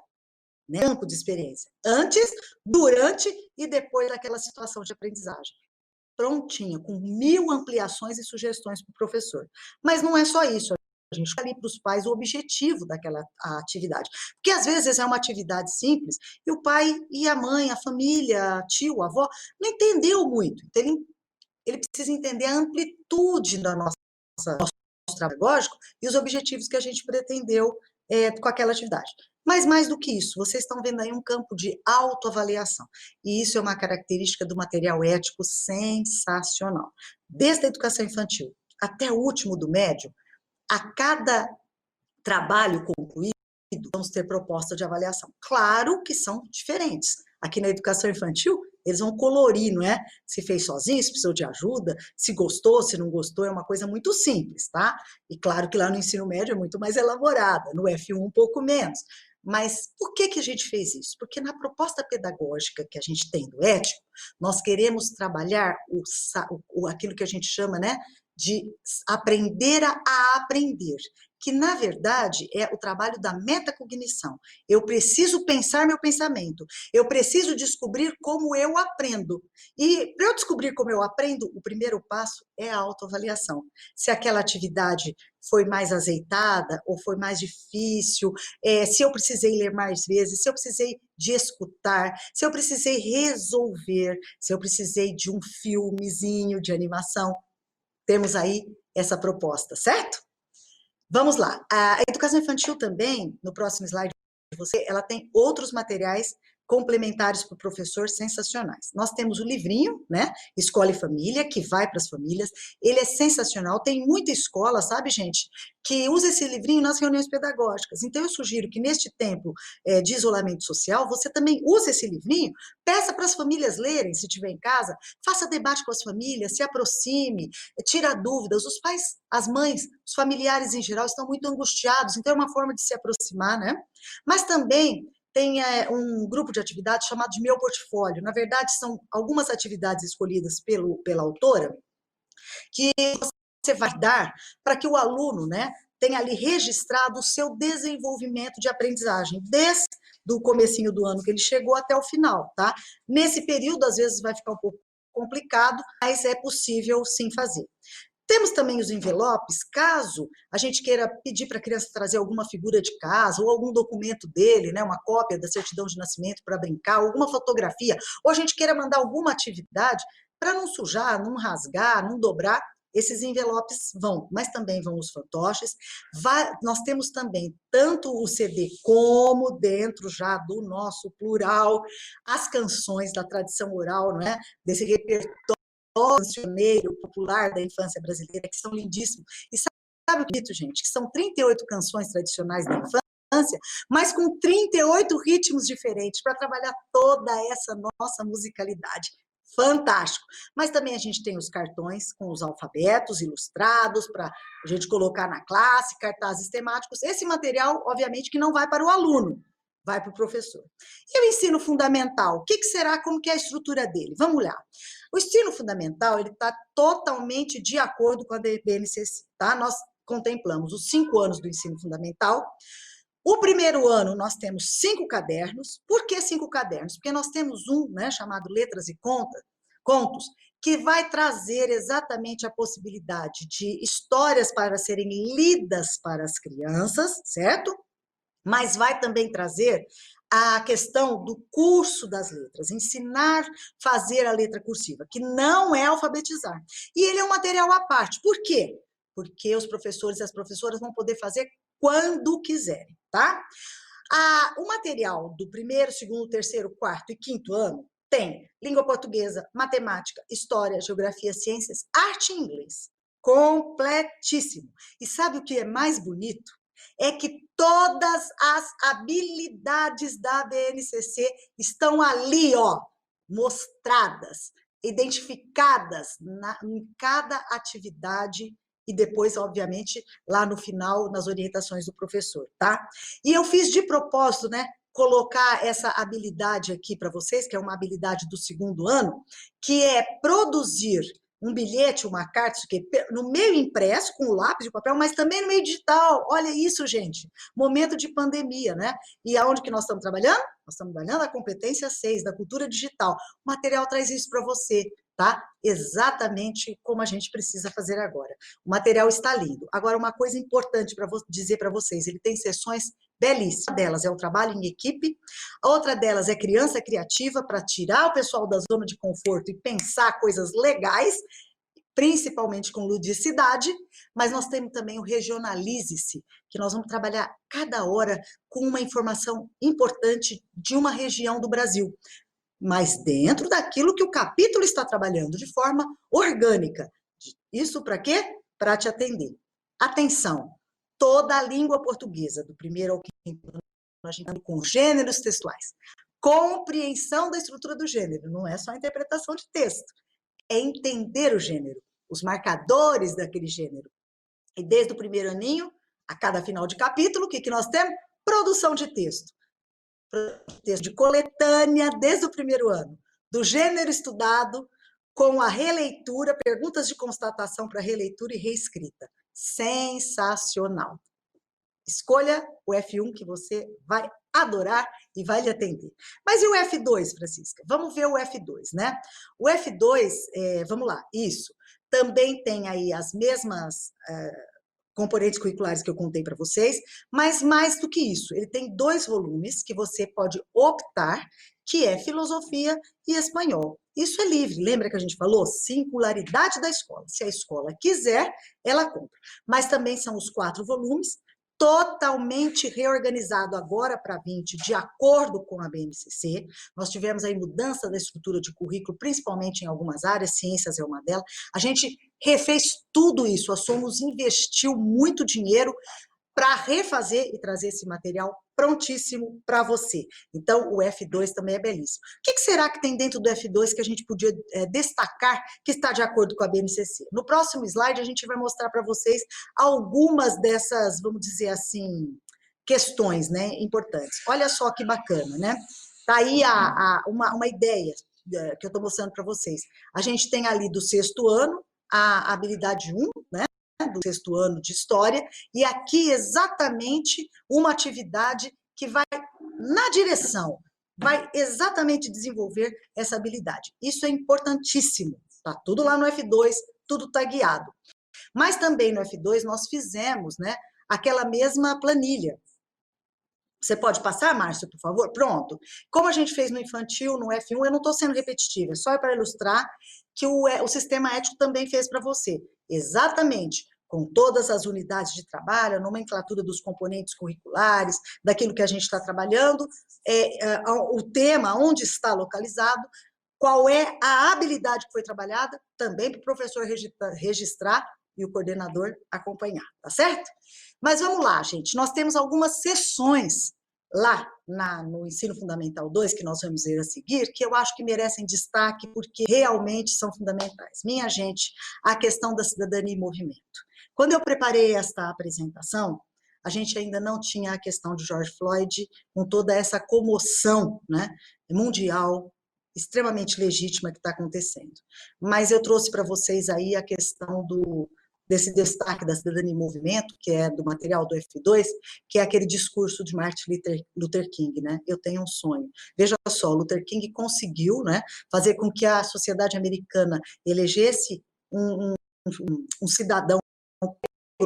né? Campo de experiência, antes, durante e depois daquela situação de aprendizagem. Prontinha, com 1000 ampliações e sugestões para o professor. Mas não é só isso, a gente ali para os pais o objetivo daquela atividade. Porque às vezes é uma atividade simples e o pai e a mãe, a família, tio, a avó, não entendeu muito. Então, ele precisa entender a amplitude da nosso pedagógico e os objetivos que a gente pretendeu com aquela atividade. Mas mais do que isso, vocês estão vendo aí um campo de autoavaliação. E isso é uma característica do material ético sensacional. Desde a educação infantil até o último do médio, a cada trabalho concluído, vamos ter proposta de avaliação. Claro que são diferentes. Aqui na educação infantil, eles vão colorir, não é? Se fez sozinho, se precisou de ajuda, se gostou, se não gostou, é uma coisa muito simples, tá? E claro que lá no ensino médio é muito mais elaborada, no F1 um pouco menos. Mas por que a gente fez isso? Porque na proposta pedagógica que a gente tem do ético, nós queremos trabalhar aquilo que a gente chama, né, de aprender a aprender, que na verdade é o trabalho da metacognição. Eu preciso pensar meu pensamento, eu preciso descobrir como eu aprendo. E para eu descobrir como eu aprendo, o primeiro passo é a autoavaliação. Se aquela atividade foi mais azeitada ou foi mais difícil, se eu precisei ler mais vezes, se eu precisei de escutar, se eu precisei resolver, se eu precisei de um filmezinho de animação. Temos aí essa proposta, certo? Vamos lá. A educação infantil também, no próximo slide, ela tem outros materiais complementares para o professor sensacionais. Nós temos o livrinho, né? Escola e Família, que vai para as famílias. Ele é sensacional. Tem muita escola, sabe, gente, que usa esse livrinho nas reuniões pedagógicas. Então, eu sugiro que neste tempo de isolamento social, você também use esse livrinho, peça para as famílias lerem, se tiver em casa, faça debate com as famílias, se aproxime, tira dúvidas. Os pais, as mães, os familiares em geral estão muito angustiados, então é uma forma de se aproximar, né? Mas também tem um grupo de atividades chamado de Meu Portfólio. Na verdade, são algumas atividades escolhidas pela autora que você vai dar para que o aluno, né, tenha ali registrado o seu desenvolvimento de aprendizagem, desde o comecinho do ano que ele chegou até o final, tá? Nesse período, às vezes, vai ficar um pouco complicado, mas é possível sim fazer. Temos também os envelopes, caso a gente queira pedir para a criança trazer alguma figura de casa ou algum documento dele, né, uma cópia da certidão de nascimento para brincar, alguma fotografia, ou a gente queira mandar alguma atividade, para não sujar, não rasgar, não dobrar, esses envelopes vão, mas também vão os fantoches. Nós temos também tanto o CD como dentro já do nosso plural, as canções da tradição oral, não é? Desse repertório cancioneiro popular da infância brasileira, que são lindíssimos. E sabe o que é isso, gente? Que são 38 canções tradicionais da infância, mas com 38 ritmos diferentes, para trabalhar toda essa nossa musicalidade. Fantástico. Mas também a gente tem os cartões com os alfabetos ilustrados para a gente colocar na classe, cartazes temáticos. Esse material, obviamente, que não vai para o aluno, vai para o professor. E o ensino fundamental? O que será, como que é a estrutura dele? Vamos olhar. O ensino fundamental, ele está totalmente de acordo com a BNCC, tá? Nós contemplamos os 5 anos do ensino fundamental. O primeiro ano, nós temos 5 cadernos. Por que 5 cadernos? Porque nós temos um, né, chamado Letras e Contos, que vai trazer exatamente a possibilidade de histórias para serem lidas para as crianças, certo? Mas vai também trazer a questão do curso das letras, ensinar a fazer a letra cursiva, que não é alfabetizar. E ele é um material à parte. Por quê? Porque os professores e as professoras vão poder fazer quando quiserem, tá? O material do primeiro, segundo, terceiro, quarto e quinto ano tem língua portuguesa, matemática, história, geografia, ciências, arte e inglês. Completíssimo. E sabe o que é mais bonito? É que todas as habilidades da BNCC estão ali, ó, mostradas, identificadas em cada atividade e depois, obviamente, lá no final, nas orientações do professor, tá? E eu fiz de propósito, né, colocar essa habilidade aqui para vocês, que é uma habilidade do segundo ano, que é produzir um bilhete, uma carta, isso aqui, no meio impresso, com o lápis de papel, mas também no meio digital. Olha isso, gente. Momento de pandemia, né? E aonde que nós estamos trabalhando? Nós estamos trabalhando a competência 6 da cultura digital. O material traz isso para você, tá? Exatamente como a gente precisa fazer agora. O material está lindo. Agora, uma coisa importante para dizer para vocês, ele tem sessões belíssimas. Uma delas é o trabalho em equipe, a outra delas é criança criativa, para tirar o pessoal da zona de conforto e pensar coisas legais, principalmente com ludicidade, mas nós temos também o Regionalize-se, que nós vamos trabalhar cada hora com uma informação importante de uma região do Brasil, mas dentro daquilo que o capítulo está trabalhando, de forma orgânica. Isso para quê? Para te atender. Atenção! Toda a língua portuguesa, do primeiro ao quinto ano, a gente está com gêneros textuais. Compreensão da estrutura do gênero, não é só interpretação de texto, é entender o gênero, os marcadores daquele gênero. E desde o primeiro aninho, a cada final de capítulo, o que nós temos? Produção de texto. Texto de coletânea desde o primeiro ano, do gênero estudado, com a releitura, perguntas de constatação para releitura e reescrita. Sensacional. Escolha o F1 que você vai adorar e vai lhe atender. Mas e o F2, Francisca? Vamos ver o F2, né? O F2, vamos lá, isso. Também tem aí as mesmas componentes curriculares que eu contei para vocês, mas mais do que isso, ele tem 2 volumes que você pode optar, que é filosofia e espanhol. Isso é livre, lembra que a gente falou? Singularidade da escola. Se a escola quiser, ela compra. Mas também são os 4 volumes, totalmente reorganizado agora para 20, de acordo com a BNCC. Nós tivemos aí mudança da estrutura de currículo, principalmente em algumas áreas, ciências é uma delas. A gente refez tudo isso, a Somos investiu muito dinheiro para refazer e trazer esse material prontíssimo para você. Então, o F2 também é belíssimo. O que será que tem dentro do F2 que a gente podia destacar que está de acordo com a BNCC? No próximo slide, a gente vai mostrar para vocês algumas dessas, vamos dizer assim, questões, né, importantes. Olha só que bacana, né? Está aí uma ideia que eu estou mostrando para vocês. A gente tem ali do 6º ano, a habilidade 1, né? Do 6º ano de História, e aqui exatamente uma atividade que vai na direção, vai exatamente desenvolver essa habilidade. Isso é importantíssimo, tá tudo lá no F2, tudo está guiado. Mas também no F2 nós fizemos, né, aquela mesma planilha. Você pode passar, Márcio, por favor? Pronto. Como a gente fez no infantil, no F1, eu não estou sendo repetitiva, é só para ilustrar que o sistema ético também fez para você. Exatamente, com todas as unidades de trabalho, a nomenclatura dos componentes curriculares, daquilo que a gente está trabalhando, o tema, onde está localizado, qual é a habilidade que foi trabalhada, também para o professor registrar e o coordenador acompanhar, tá certo? Mas vamos lá, gente, nós temos algumas sessões lá no Ensino Fundamental 2, que nós vamos ver a seguir, que eu acho que merecem destaque, porque realmente são fundamentais. Minha gente, a questão da cidadania em movimento. Quando eu preparei esta apresentação, a gente ainda não tinha a questão de George Floyd, com toda essa comoção, né, mundial, extremamente legítima que está acontecendo. Mas eu trouxe para vocês aí a questão desse destaque da cidadania em movimento, que é do material do F2, que é aquele discurso de Martin Luther King, né? Eu tenho um sonho. Veja só, Luther King conseguiu, né, fazer com que a sociedade americana elegesse um cidadão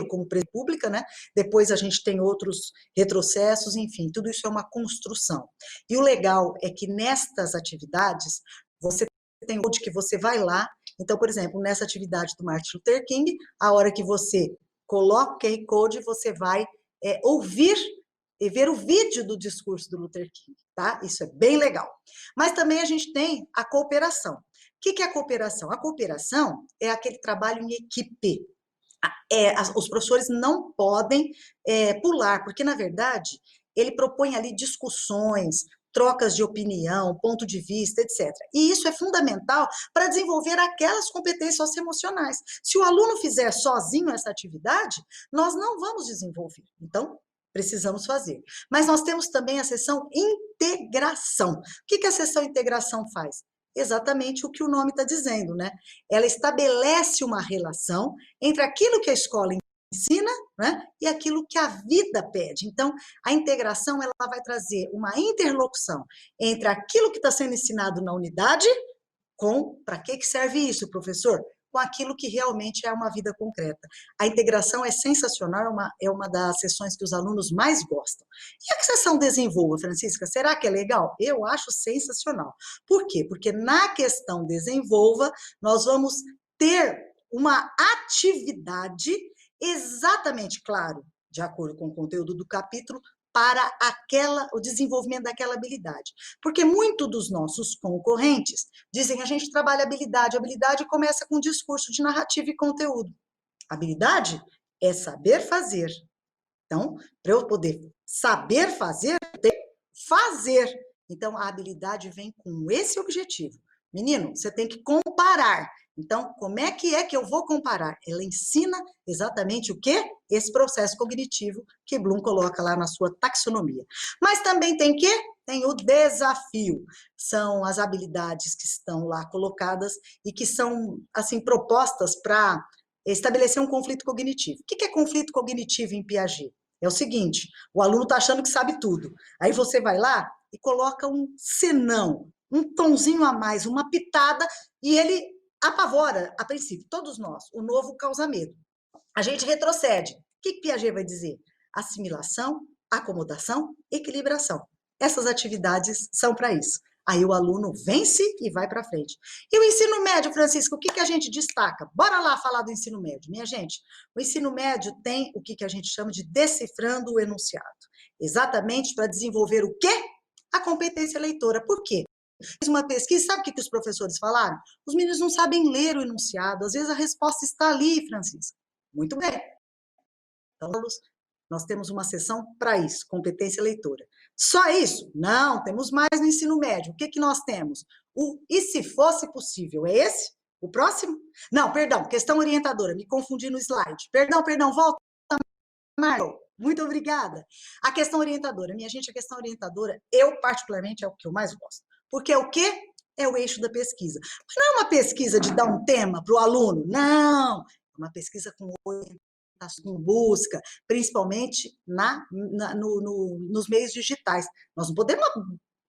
como presidente da República, né? Depois a gente tem outros retrocessos, enfim, tudo isso é uma construção. E o legal é que nestas atividades, você tem onde que você vai lá. Então, por exemplo, nessa atividade do Martin Luther King, a hora que você coloca o QR Code, você vai ouvir e ver o vídeo do discurso do Luther King, tá? Isso é bem legal. Mas também a gente tem a cooperação. O que é a cooperação? A cooperação é aquele trabalho em equipe. Os professores não podem pular, porque, na verdade, ele propõe ali discussões, trocas de opinião, ponto de vista, etc. E isso é fundamental para desenvolver aquelas competências socioemocionais. Se o aluno fizer sozinho essa atividade, nós não vamos desenvolver. Então, precisamos fazer. Mas nós temos também a sessão integração. O que a sessão integração faz? Exatamente o que o nome está dizendo, né? Ela estabelece uma relação entre aquilo que a escola ensina, né, e aquilo que a vida pede. Então, a integração ela vai trazer uma interlocução entre aquilo que está sendo ensinado na unidade com para que serve isso, professor? Com aquilo que realmente é uma vida concreta. A integração é sensacional, é uma das sessões que os alunos mais gostam. E a sessão Desenvolva, Francisca, será que é legal? Eu acho sensacional. Por quê? Porque na questão Desenvolva, nós vamos ter uma atividade exatamente, claro, de acordo com o conteúdo do capítulo, para o desenvolvimento daquela habilidade. Porque muitos dos nossos concorrentes dizem a gente trabalha habilidade. A habilidade começa com discurso de narrativa e conteúdo. Habilidade é saber fazer. Então, para eu poder saber fazer, eu tenho que fazer. Então, a habilidade vem com esse objetivo. Menino, você tem que comparar. Então, como é que eu vou comparar? Ela ensina exatamente o quê? Esse processo cognitivo que Bloom coloca lá na sua taxonomia. Mas também tem quê? Tem o desafio. São as habilidades que estão lá colocadas e que são, assim, propostas para estabelecer um conflito cognitivo. O que é conflito cognitivo em Piaget? É o seguinte, o aluno está achando que sabe tudo. Aí você vai lá e coloca um senão, um tonzinho a mais, uma pitada, e ele apavora, a princípio, todos nós. O novo causa medo. A gente retrocede. O que Piaget vai dizer? Assimilação, acomodação, equilibração. Essas atividades são para isso. Aí o aluno vence e vai para frente. E o ensino médio, Francisco, o que a gente destaca? Bora lá falar do ensino médio. Minha gente, o ensino médio tem o que a gente chama de decifrando o enunciado. Exatamente para desenvolver o quê? A competência leitora. Por quê? Fiz uma pesquisa, sabe o que os professores falaram? Os meninos não sabem ler o enunciado, às vezes a resposta está ali, Francisco. Muito bem. Então, nós temos uma sessão para isso, competência leitora. Só isso? Não, temos mais no ensino médio. O que nós temos? E se fosse possível? É esse? O próximo? Não, perdão, questão orientadora, me confundi no slide. Perdão, volta, Marlon. Muito obrigada. A questão orientadora, minha gente, a questão orientadora, eu particularmente é o que eu mais gosto. Porque é o quê? É o eixo da pesquisa. Mas não é uma pesquisa de dar um tema para o aluno, não. É uma pesquisa com orientação, com busca, principalmente nos meios digitais. Nós não podemos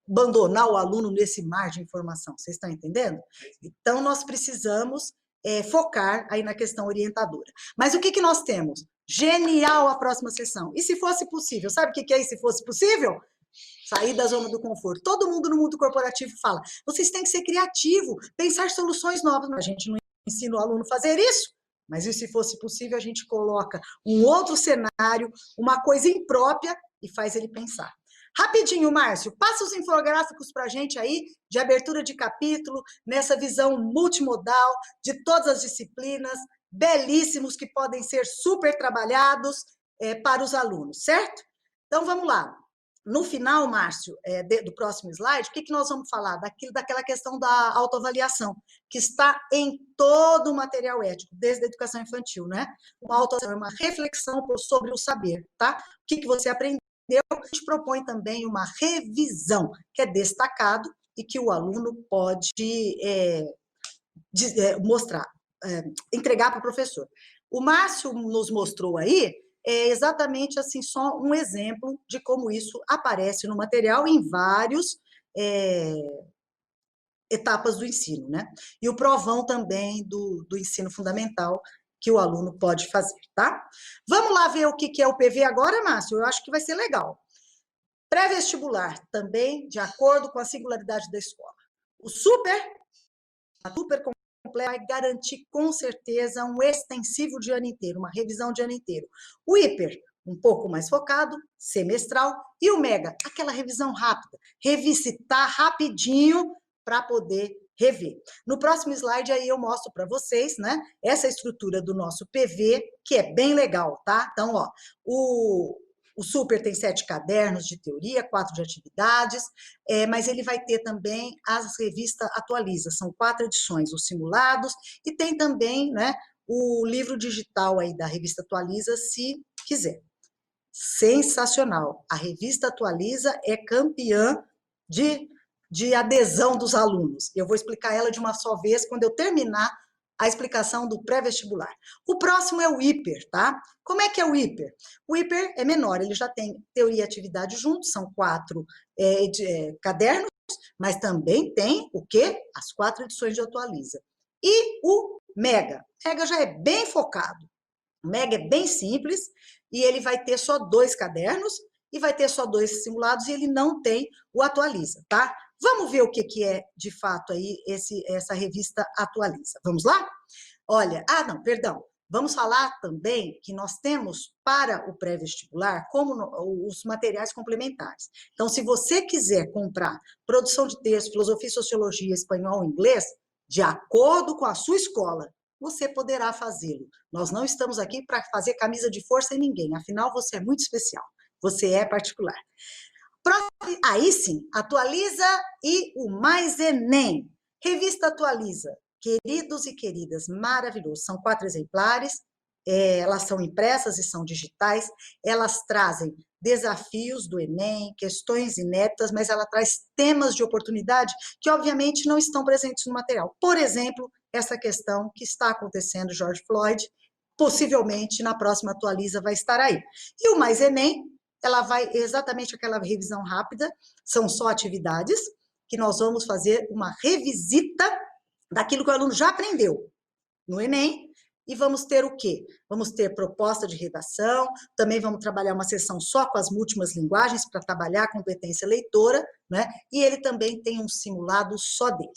abandonar o aluno nesse mar de informação, vocês estão entendendo? Então, nós precisamos focar aí na questão orientadora. Mas o que nós temos? Genial a próxima sessão. E se fosse possível? Sabe o que é e se fosse possível? Sair da zona do conforto. Todo mundo no mundo corporativo fala, vocês têm que ser criativo, pensar soluções novas. A gente não ensina o aluno a fazer isso, mas e se fosse possível, a gente coloca um outro cenário, uma coisa imprópria e faz ele pensar. Rapidinho, Márcio, passa os infográficos para a gente aí, de abertura de capítulo, nessa visão multimodal de todas as disciplinas, belíssimos, que podem ser super trabalhados para os alunos, certo? Então, vamos lá. No final, Márcio, do próximo slide, o que nós vamos falar? Daquela questão da autoavaliação, que está em todo o material ético, desde a educação infantil, né? Uma autoavaliação é uma reflexão sobre o saber, tá? O que você aprendeu? A gente propõe também uma revisão, que é destacado e que o aluno pode mostrar, entregar para o professor. O Márcio nos mostrou aí exatamente assim, só um exemplo de como isso aparece no material em vários etapas do ensino, né? E o provão também do ensino fundamental que o aluno pode fazer, tá? Vamos lá ver o que é o PV agora, Márcio? Eu acho que vai ser legal. Pré-vestibular, também de acordo com a singularidade da escola. O a super completo vai garantir com certeza um extensivo de ano inteiro, uma revisão de ano inteiro. O hiper, um pouco mais focado, semestral, e o mega, aquela revisão rápida, revisitar rapidinho para poder rever. No próximo slide aí eu mostro para vocês, né, essa estrutura do nosso PV, que é bem legal, tá? Então, ó, o super tem 7 cadernos de teoria, 4 de atividades, mas ele vai ter também as revistas Atualiza, são 4 edições, os simulados, e tem também, né, o livro digital aí da revista Atualiza, se quiser. Sensacional! A revista Atualiza é campeã de adesão dos alunos. Eu vou explicar ela de uma só vez quando eu terminar a explicação do pré-vestibular. O próximo é o hiper, tá? Como é que é o hiper? O hiper é menor, ele já tem teoria e atividade juntos, são 4 cadernos, mas também tem o quê? As 4 edições de Atualiza. E o mega. Mega já é bem focado. O mega é bem simples e ele vai ter só 2 cadernos e vai ter só 2 simulados e ele não tem o Atualiza, tá? Vamos ver o que é, de fato, aí essa revista Atualiza. Vamos lá? Olha, não, perdão. Vamos falar também que nós temos para o pré-vestibular como os materiais complementares. Então, se você quiser comprar produção de texto, filosofia, sociologia, espanhol, inglês, de acordo com a sua escola, você poderá fazê-lo. Nós não estamos aqui para fazer camisa de força em ninguém, afinal, você é muito especial. Você é particular. Aí sim, Atualiza e o Mais Enem. Revista Atualiza, queridos e queridas, maravilhoso. São 4 exemplares, elas são impressas e são digitais, elas trazem desafios do Enem, questões inéditas, mas ela traz temas de oportunidade que, obviamente, não estão presentes no material. Por exemplo, essa questão que está acontecendo, George Floyd, possivelmente na próxima Atualiza vai estar aí. E o Mais Enem, ela vai exatamente aquela revisão rápida, são só atividades, que nós vamos fazer uma revisita daquilo que o aluno já aprendeu no Enem, e vamos ter o quê? Vamos ter proposta de redação, também vamos trabalhar uma sessão só com as múltiplas linguagens, para trabalhar a competência leitora, né? E ele também tem um simulado só dele.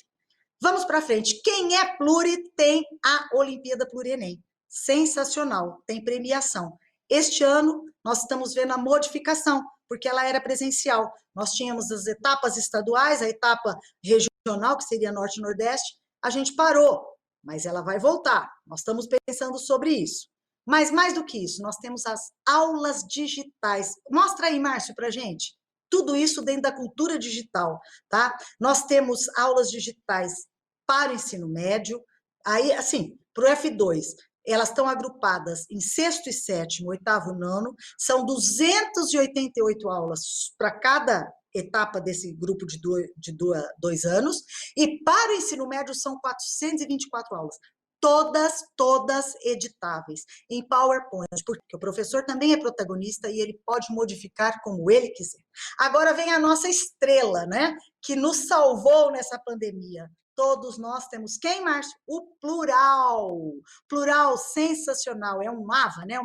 Vamos para frente. Quem é pluri tem a Olimpíada Pluri-Enem. Sensacional, tem premiação. Este ano, nós estamos vendo a modificação, porque ela era presencial. Nós tínhamos as etapas estaduais, a etapa regional, que seria Norte e Nordeste, a gente parou, mas ela vai voltar. Nós estamos pensando sobre isso. Mas, mais do que isso, nós temos as aulas digitais. Mostra aí, Márcio, para a gente. Tudo isso dentro da cultura digital, tá? Nós temos aulas digitais para o ensino médio, aí, assim, para o F2, elas estão agrupadas em 6º e 7º, 8º e 9º, são 288 aulas para cada etapa desse grupo de 2 anos, e para o ensino médio são 424 aulas, todas editáveis, em PowerPoint, porque o professor também é protagonista e ele pode modificar como ele quiser. Agora vem a nossa estrela, né, que nos salvou nessa pandemia, todos nós temos quem, Márcio? O plural. Plural sensacional, é um AVA, né?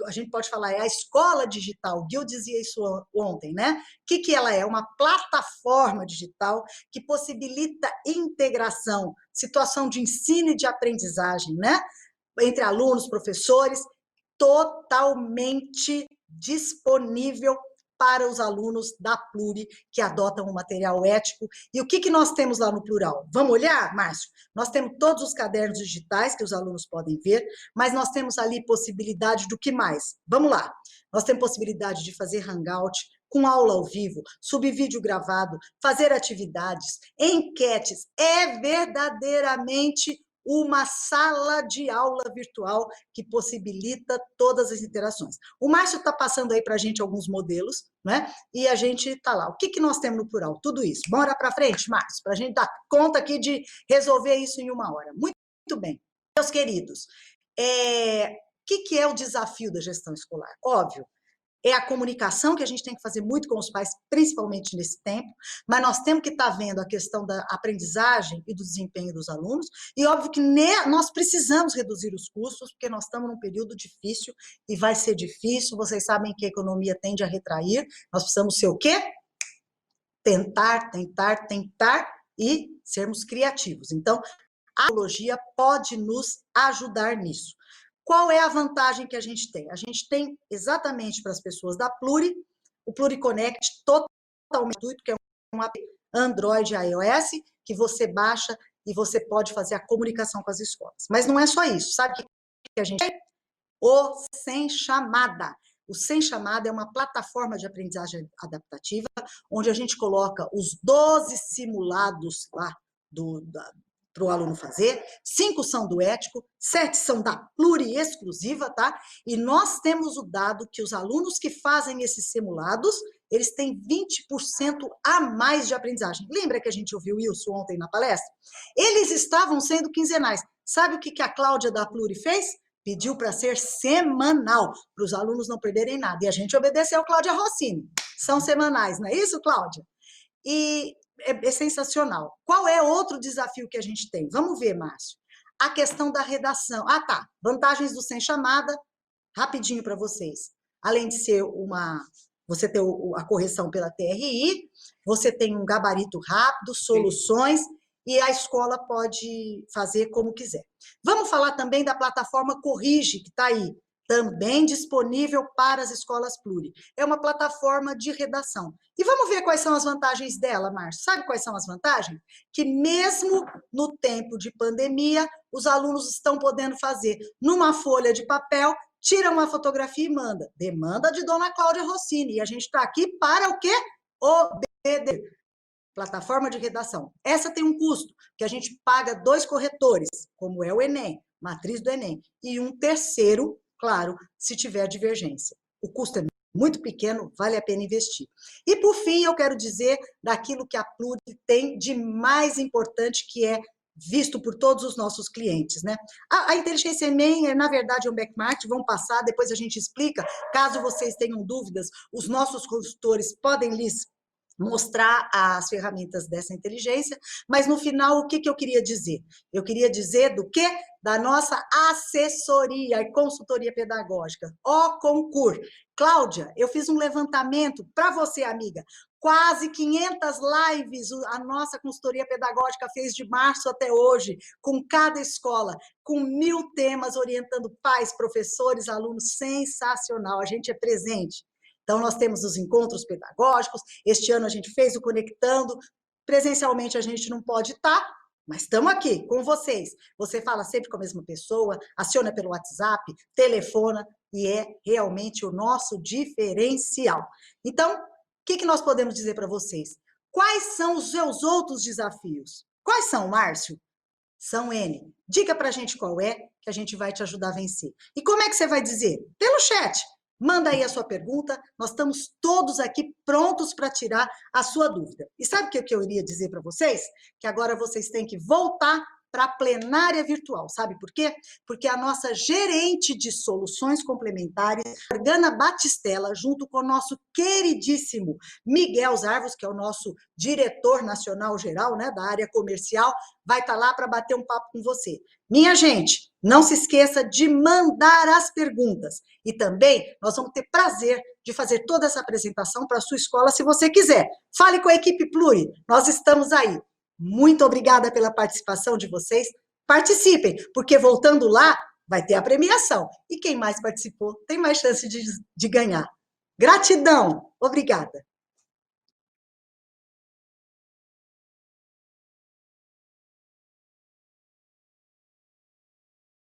A gente pode falar, é a escola digital. O Gil dizia isso ontem, né? O que ela é? Uma plataforma digital que possibilita integração, situação de ensino e de aprendizagem, né? Entre alunos, professores, totalmente disponível para os alunos da Pluri, que adotam o material ético. E o que nós temos lá no Plural? Vamos olhar, Márcio? Nós temos todos os cadernos digitais que os alunos podem ver, mas nós temos ali possibilidade do que mais? Vamos lá. Nós temos possibilidade de fazer hangout, com aula ao vivo, subvídeo gravado, fazer atividades, enquetes. É verdadeiramente uma sala de aula virtual que possibilita todas as interações. O Márcio está passando aí para a gente alguns modelos, né? E a gente está lá. O que nós temos no plural? Tudo isso. Bora para frente, Márcio, para a gente dar conta aqui de resolver isso em uma hora. Muito bem. Meus queridos, o que é o desafio da gestão escolar? Óbvio, é a comunicação que a gente tem que fazer muito com os pais, principalmente nesse tempo, mas nós temos que estar vendo a questão da aprendizagem e do desempenho dos alunos, e óbvio que nós precisamos reduzir os custos, porque nós estamos num período difícil, e vai ser difícil, vocês sabem que a economia tende a retrair, nós precisamos ser o quê? Tentar e sermos criativos. Então, a tecnologia pode nos ajudar nisso. Qual é a vantagem que a gente tem? A gente tem exatamente para as pessoas da Pluri, o Pluri Connect totalmente gratuito, que é um app Android e iOS, que você baixa e você pode fazer a comunicação com as escolas. Mas não é só isso, sabe o que a gente tem? O Sem Chamada. O Sem Chamada é uma plataforma de aprendizagem adaptativa, onde a gente coloca os 12 simulados lá para o aluno fazer, 5 são do ético, 7 são da Pluri exclusiva, tá? E nós temos o dado que os alunos que fazem esses simulados, eles têm 20% a mais de aprendizagem. Lembra que a gente ouviu isso ontem na palestra? Eles estavam sendo quinzenais. Sabe o que a Cláudia da Pluri fez? Pediu para ser semanal, para os alunos não perderem nada. E a gente obedeceu, Cláudia Rossini. São semanais, não é isso, Cláudia? E é sensacional. Qual é outro desafio que a gente tem? Vamos ver, Márcio. A questão da redação. Ah, tá. Vantagens do Sem Chamada, rapidinho para vocês. Além de ser você ter a correção pela TRI, você tem um gabarito rápido, soluções, e a escola pode fazer como quiser. Vamos falar também da plataforma Corrige, que está aí, também disponível para as escolas Pluri. É uma plataforma de redação. E vamos ver quais são as vantagens dela, Márcio. Sabe quais são as vantagens? Que mesmo no tempo de pandemia, os alunos estão podendo fazer numa folha de papel, tira uma fotografia e manda. Demanda de Dona Cláudia Rossini. E a gente está aqui para o quê? Obedecer. Plataforma de redação. Essa tem um custo, que a gente paga 2 corretores, como é o Enem, matriz do Enem, e um terceiro, claro, se tiver divergência. O custo é muito pequeno, vale a pena investir. E, por fim, eu quero dizer daquilo que a Pluri tem de mais importante, que é visto por todos os nossos clientes, né? A inteligência Enem, na verdade, é um backmarket, vão passar, depois a gente explica. Caso vocês tenham dúvidas, os nossos consultores podem lhes mostrar as ferramentas dessa inteligência, mas no final, o que eu queria dizer? Eu queria dizer do quê? Da nossa assessoria e consultoria pedagógica, o Concur. Cláudia, eu fiz um levantamento para você, amiga, quase 500 lives a nossa consultoria pedagógica fez de março até hoje, com cada escola, com 1000 temas, orientando pais, professores, alunos, sensacional, a gente é presente. Então, nós temos os encontros pedagógicos, este ano a gente fez o Conectando, presencialmente a gente não pode estar, mas estamos aqui com vocês. Você fala sempre com a mesma pessoa, aciona pelo WhatsApp, telefona, e é realmente o nosso diferencial. Então, o que nós podemos dizer para vocês? Quais são os seus outros desafios? Quais são, Márcio? São N. Diga para a gente qual é, que a gente vai te ajudar a vencer. E como é que você vai dizer? Pelo chat. Manda aí a sua pergunta, nós estamos todos aqui prontos para tirar a sua dúvida. E sabe o que eu iria dizer para vocês? Que agora vocês têm que voltar para a plenária virtual. Sabe por quê? Porque a nossa gerente de soluções complementares, Morgana Batistella, junto com o nosso queridíssimo Miguel Zarvos, que é o nosso diretor nacional geral, né, da área comercial, vai estar lá para bater um papo com você. Minha gente, não se esqueça de mandar as perguntas. E também nós vamos ter prazer de fazer toda essa apresentação para a sua escola, se você quiser. Fale com a equipe Pluri, nós estamos aí. Muito obrigada pela participação de vocês. Participem, porque voltando lá, vai ter a premiação. E quem mais participou tem mais chance de ganhar. Gratidão. Obrigada.